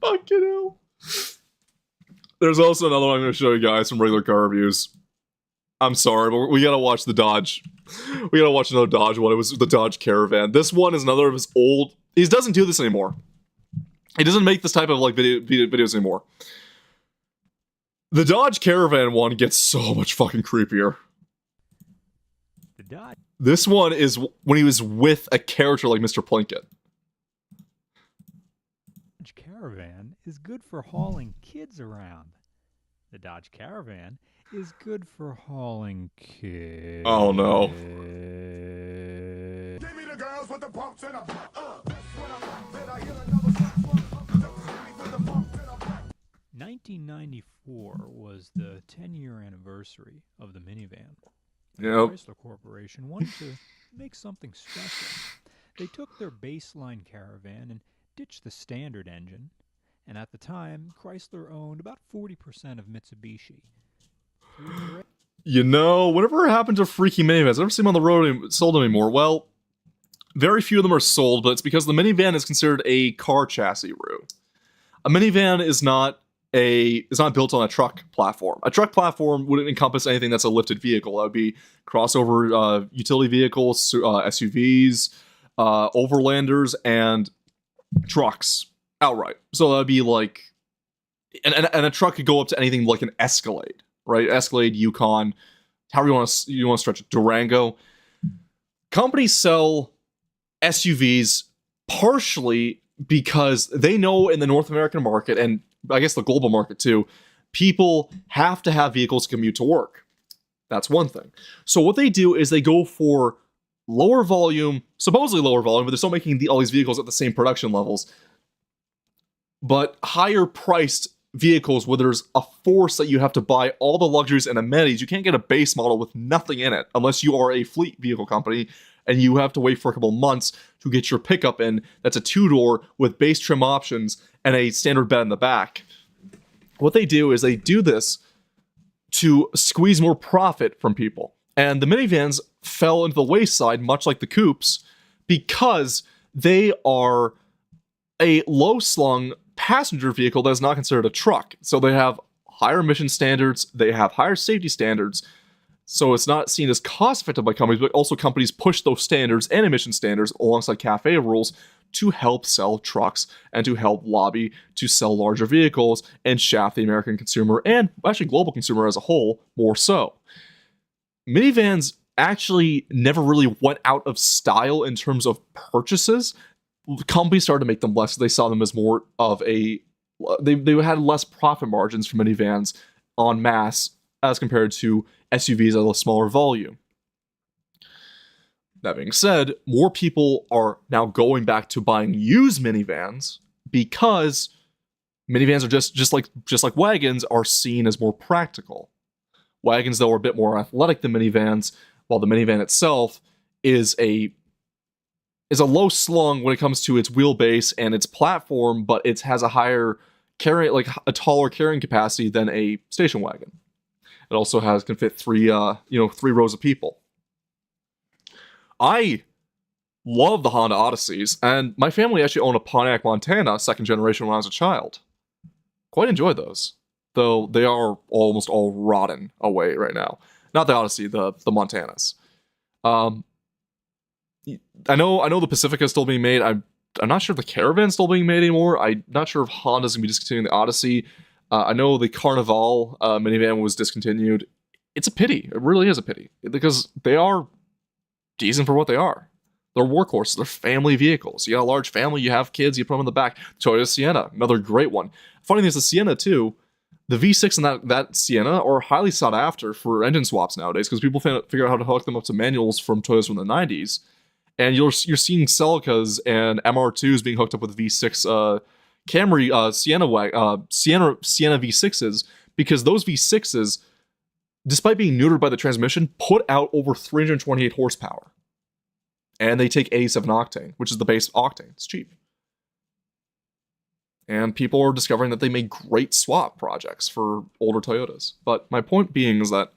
Speaker 2: Fucking hell. There's also another one I'm going to show you guys from regular car reviews. I'm sorry, but we gotta watch the Dodge. We gotta watch another Dodge one. It was the Dodge Caravan. This one is another of his old... He doesn't do this anymore. He doesn't make this type of like videos anymore. The Dodge Caravan one gets so much fucking creepier.
Speaker 11: The Dodge
Speaker 2: This one is when he was with a character like Mr. Plinkett.
Speaker 11: Caravan is good for hauling kids around. The Dodge Caravan is good for hauling kids.
Speaker 2: Oh no.
Speaker 12: Give me the girls with the pumps and a that's what I want. Then I hit another with the pump and a
Speaker 11: 1994 was the 10-year anniversary of the minivan. And
Speaker 2: Yep.
Speaker 11: the Chrysler Corporation wanted to make something special. They took their baseline Caravan and ditched the standard engine. And at the time, Chrysler owned about 40% of Mitsubishi.
Speaker 2: You know, whatever happened to freaky minivans? I've never seen them on the road sold anymore. Well, very few of them are sold, but it's because the minivan is considered a car chassis route. A minivan is not built on a truck platform. A truck platform wouldn't encompass anything that's a lifted vehicle. That would be crossover utility vehicles, SUVs, overlanders, and trucks outright. So that would be like, and a truck could go up to anything like an Escalade, right? Escalade, Yukon, however you want to stretch it, Durango. Companies sell SUVs partially because they know in the North American market, and I guess the global market too, people have to have vehicles to commute to work. That's one thing. So what they do is they go for lower volume, supposedly lower volume, but they're still making all these vehicles at the same production levels, but higher priced vehicles where there's a force that you have to buy all the luxuries and amenities. You can't get a base model with nothing in it unless you are a fleet vehicle company, and you have to wait for a couple months to get your pickup in that's a two-door with base trim options and a standard bed in the back. What they do is they do this to squeeze more profit from people. And the minivans fell into the wayside, much like the coupes, because they are a low-slung passenger vehicle that is not considered a truck. So they have higher emission standards, they have higher safety standards, so it's not seen as cost-effective by companies, but also companies push those standards and emission standards alongside CAFE rules to help sell trucks and to help lobby to sell larger vehicles and shaft the American consumer and actually global consumer as a whole more so. Minivans actually never really went out of style in terms of purchases. Companies started to make them less. They saw them as more of a... They had less profit margins for minivans en masse as compared to SUVs at a smaller volume. That being said, more people are now going back to buying used minivans because minivans are just like wagons are seen as more practical. Wagons, though, are a bit more athletic than minivans, while the minivan itself is a low slung when it comes to its wheelbase and its platform, but it has a taller carrying capacity than a station wagon. It also can fit three rows of people. I love the Honda Odysseys, and my family actually owned a Pontiac Montana, second generation, when I was a child. Quite enjoyed those, though they are almost all rotten away right now. Not the Odyssey, the Montanas. I know the Pacifica is still being made. I'm not sure if the Caravan's still being made anymore. I'm not sure if Honda's going to be discontinuing the Odyssey. I know the Carnival minivan was discontinued. It's a pity. It really is a pity, because they are decent for what they are. They're workhorses. They're family vehicles. You got a large family, you have kids, you put them in the back. Toyota Sienna, another great one. Funny thing is, the Sienna too, the V6 and that Sienna are highly sought after for engine swaps nowadays, because people figure out how to hook them up to manuals from Toyotas from the 90s. And you're seeing Celicas and MR2s being hooked up with V6 Camry Sienna V6s, because those V6s, despite being neutered by the transmission, put out over 328 horsepower. And they take 87 octane, which is the base octane. It's cheap. And people are discovering that they make great swap projects for older Toyotas. But my point being is that,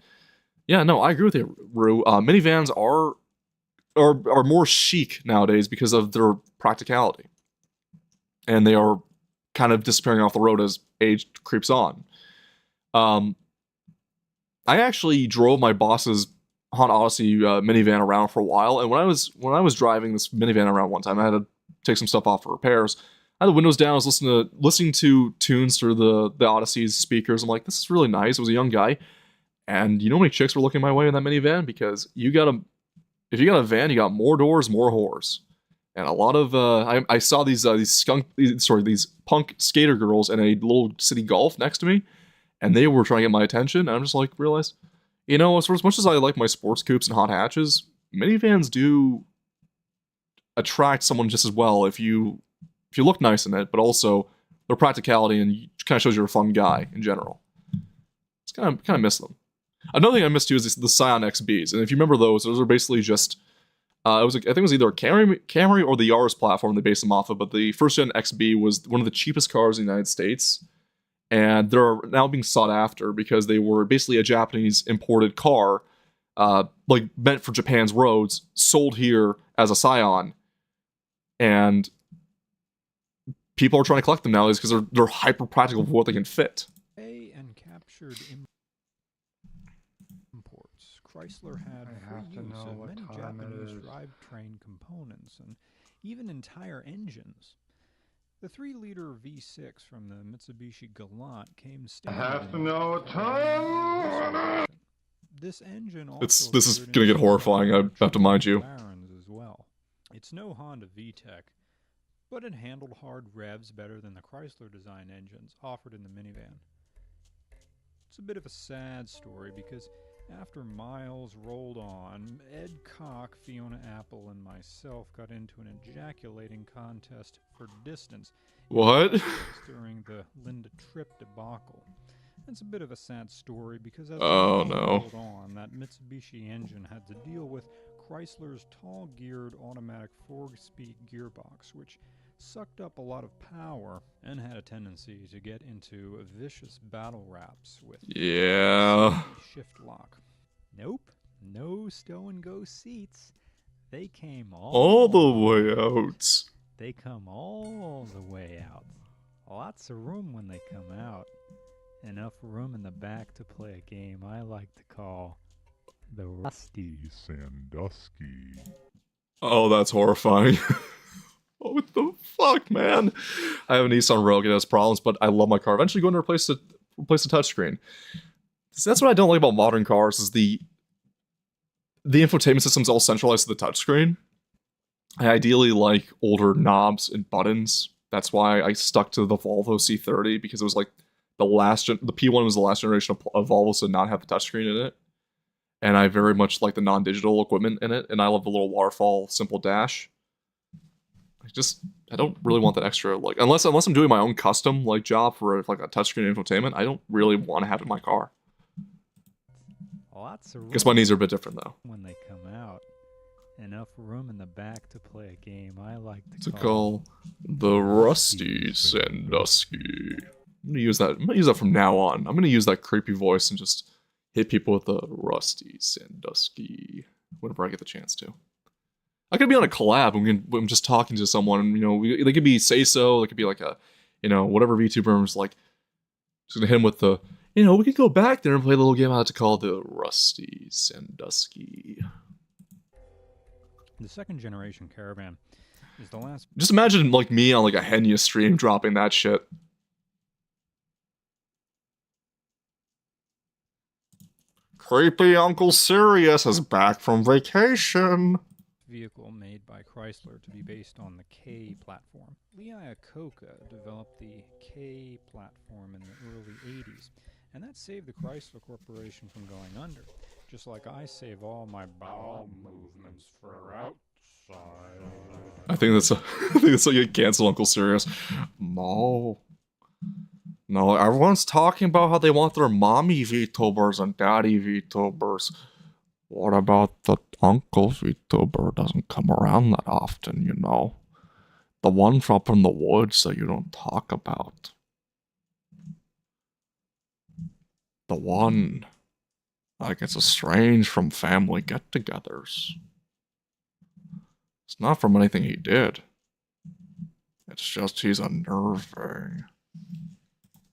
Speaker 2: yeah, no, I agree with you, Rue. Minivans are more chic nowadays because of their practicality. And they are kind of disappearing off the road as age creeps on. I actually drove my boss's Honda Odyssey minivan around for a while, and when I was driving this minivan around one time, I had to take some stuff off for repairs. I had the windows down. I was listening to tunes through the Odyssey's speakers. I'm like, this is really nice. I was a young guy, and you know how many chicks were looking my way in that minivan? Because if you got a van, you got more doors, more whores, and a lot of I saw these punk skater girls in a little city Golf next to me, and they were trying to get my attention. And I'm just like, realized, you know, as much as I like my sports coupes and hot hatches, minivans do attract someone just as well if you look nice in it, but also their practicality and kind of shows you're a fun guy in general. It's kind of miss them. Another thing I miss too is the Scion XBs, and if you remember those are basically just I think it was either a Camry or the Yaris platform they based them off of, but the first gen XB was one of the cheapest cars in the United States. And they're now being sought after because they were basically a Japanese imported car, meant for Japan's roads, sold here as a Scion. And people are trying to collect them nowadays because they're hyper practical for what they can fit.
Speaker 11: And captured imports. Chrysler had free use of many Japanese drivetrain components and even entire engines. The 3-liter V6 from the Mitsubishi Galant came standard.
Speaker 12: I have to know what time.
Speaker 11: This engine also
Speaker 2: this is gonna get horrifying. I have to mind you.
Speaker 11: As well. It's no Honda VTEC, but it handled hard revs better than the Chrysler design engines offered in the minivan. It's a bit of a sad story because After miles rolled on, Ed Koch, Fiona Apple, and myself got into an ejaculating contest for distance
Speaker 2: What?
Speaker 11: during the Linda Tripp debacle. It's a bit of a sad story because as
Speaker 2: Oh,
Speaker 11: the
Speaker 2: no.
Speaker 11: rolled on, that Mitsubishi engine had to deal with Chrysler's tall-geared automatic 4-speed gearbox, which sucked up a lot of power and had a tendency to get into vicious battle raps with
Speaker 2: Yeah.
Speaker 11: shift lock. Nope, no stow and go seats. They came
Speaker 2: All the way out.
Speaker 11: They come all the way out. Lots of room when they come out. Enough room in the back to play a game I like to call the Rusty Sandusky.
Speaker 2: Oh, that's horrifying. What the fuck, man? I have a Nissan Rogue. It has problems, but I love my car. Eventually going to replace the touchscreen. So that's what I don't like about modern cars is the infotainment system's all centralized to the touchscreen. I ideally like older knobs and buttons. That's why I stuck to the Volvo C30 because it was like the P1 was the last generation of Volvos to not have the touchscreen in it. And I very much like the non-digital equipment in it. And I love the little waterfall simple dash. I don't really want that extra, like, unless I'm doing my own custom like job for like a touchscreen infotainment, I don't really want to have it in my car.
Speaker 11: Lots of room.
Speaker 2: Guess my needs are a bit different though.
Speaker 11: When they come out, enough room in the back to play a game I like
Speaker 2: To call the Rusty Sandusky. I'm gonna use that from now on. I'm gonna use that creepy voice and just hit people with the Rusty Sandusky whenever I get the chance to. I could be on a collab and I'm just talking to someone, they could be Say So, they could be like a, whatever VTuber is like, just gonna hit him with the, we could go back there and play a little game I like to call the Rusty Sandusky.
Speaker 11: The second generation Caravan is the last.
Speaker 2: Just imagine like me on like a Henya stream dropping that shit. Creepy Uncle Sirius is back from vacation.
Speaker 11: Vehicle made by Chrysler to be based on the K platform. Lee Iacocca developed the K platform in the early 80s, and that saved the Chrysler Corporation from going under. Just like I save all my bowel movements for outside.
Speaker 2: I think that's like you cancel Uncle Sirius. No, everyone's talking about how they want their mommy VTubers and daddy VTubers. What about the uncle VTuber? Doesn't come around that often, The one from up in the woods that you don't talk about. The one that gets estranged from family get-togethers. It's not from anything he did. It's just he's unnerving.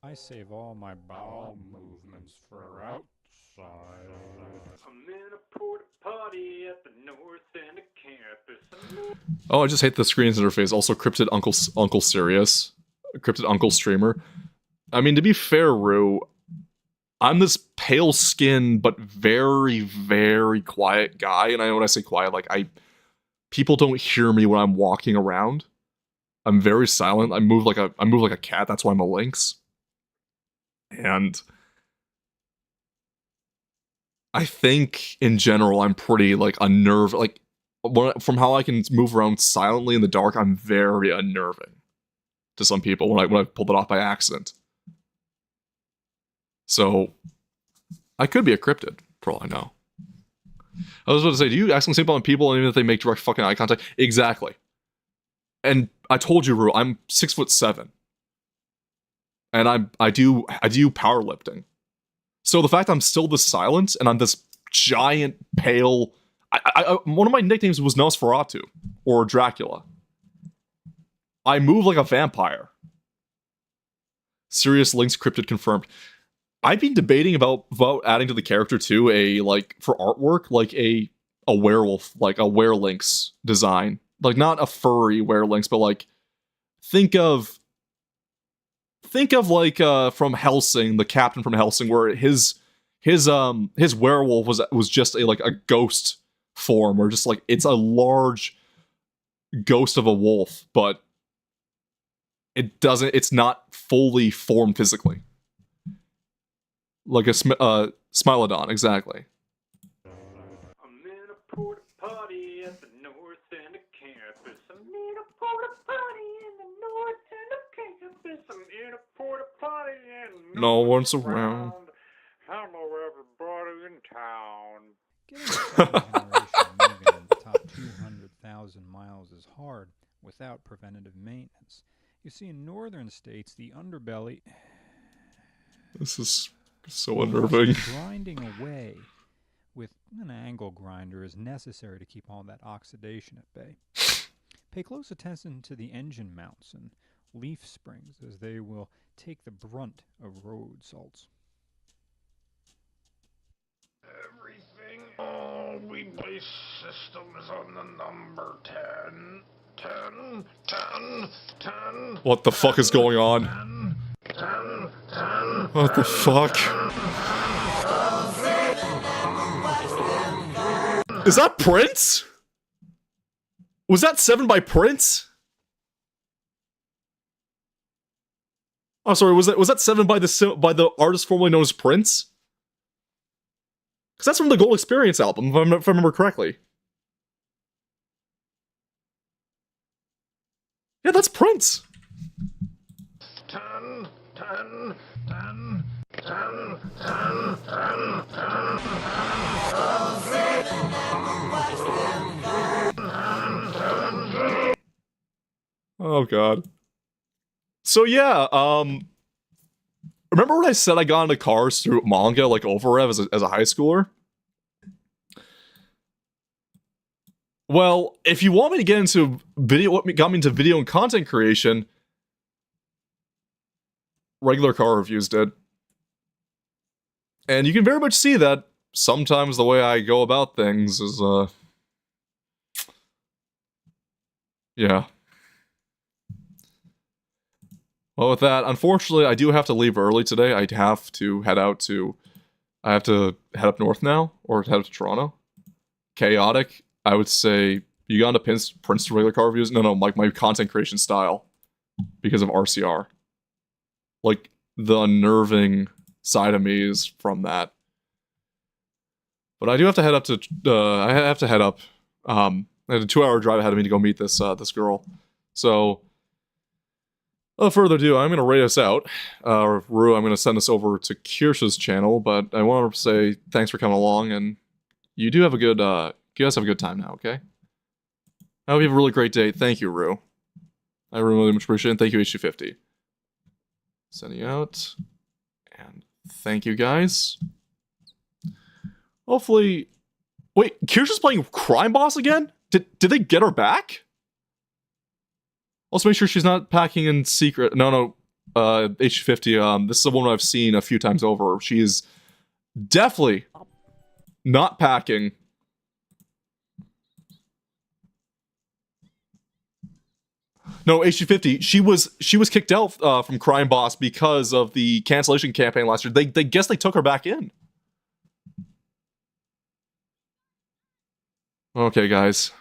Speaker 11: I save all my bowel movements for outside. I'm in a porta potty at the north end of campus.
Speaker 2: Oh, I just hate the screen's interface. Also, cryptid Uncle Sirius, cryptid Uncle Streamer. I mean, to be fair, Rue, I'm this pale-skinned but very, very quiet guy. And I know when I say quiet, like people don't hear me when I'm walking around. I'm very silent. I move like a cat. That's why I'm a lynx. And I think in general I'm pretty like unnerved. Like from how I can move around silently in the dark, I'm very unnerving to some people when I pulled it off by accident. So I could be a cryptid, for all I know. I was about to say, do you accidentally sleep on people even if they make direct fucking eye contact? Exactly. And I told you, Rue, I'm 6'7". And I do powerlifting. So the fact I'm still this silent and I'm this giant pale, one of my nicknames was Nosferatu or Dracula. I move like a vampire. Serious Links cryptid confirmed. I've been debating about adding to the character too for artwork like a werewolf, like a werelynx design, like not a furry werelynx, but like think of like from Helsing, the captain from Helsing, where his werewolf was just a ghost form, or just like it's a large ghost of a wolf, but it's not fully formed physically. Like a Smilodon, exactly.
Speaker 13: in a porta potty and
Speaker 2: No one's around.
Speaker 13: Hello, everybody in town.
Speaker 11: Getting a second-generation Mugen in the top 200,000 miles is hard without preventative maintenance. You see, in northern states, the underbelly
Speaker 2: This is so unnerving.
Speaker 11: grinding away with an angle grinder is necessary to keep all that oxidation at bay. Pay close attention to the engine mounts and leaf springs, as they will take the brunt of road salts.
Speaker 12: Everything, all we base system is on the number 10. 10, 10, 10.
Speaker 2: What the fuck is going on?
Speaker 12: 10, 10.
Speaker 2: What the fuck? Is that Prince? Was that 7 by Prince? Oh, sorry. Was that 7 by the artist formerly known as Prince? Because that's from the Gold Experience album, if I remember correctly. Yeah, that's Prince.
Speaker 12: 10, 10, 10, 10, 10, 10, 10.
Speaker 2: Oh god. So yeah, remember when I said I got into cars through manga like Overrev as a high schooler? Well, if you want me to get into video, what got me into video and content creation, regular car reviews did. And you can very much see that sometimes the way I go about things is, yeah. Well, with that, unfortunately, I do have to leave early today. I have to head up north now, or head up to Toronto. Chaotic, I would say, you got into Princeton regular car reviews? No, like my content creation style, because of RCR. Like, the unnerving side of me is from that. But I do have to head up to, I have to head up, I had a 2-hour drive ahead of me to go meet this girl. So, without further ado, I'm going to rate us out. Rue, I'm going to send this over to Kirsch's channel, but I want to say thanks for coming along, and you do have a good, you guys have a good time now, okay? I hope you have a really great day. Thank you, Rue. I really much appreciate it. Thank you, H250. Sending out. And thank you, guys. Hopefully... Wait, Kirsch's playing Crime Boss again? Did they get her back? Also, make sure she's not packing in secret. No, H50, this is a woman I've seen a few times over. She is definitely not packing. No, H250, she was kicked out from Crime Boss because of the cancellation campaign last year. They guess they took her back in. Okay, guys.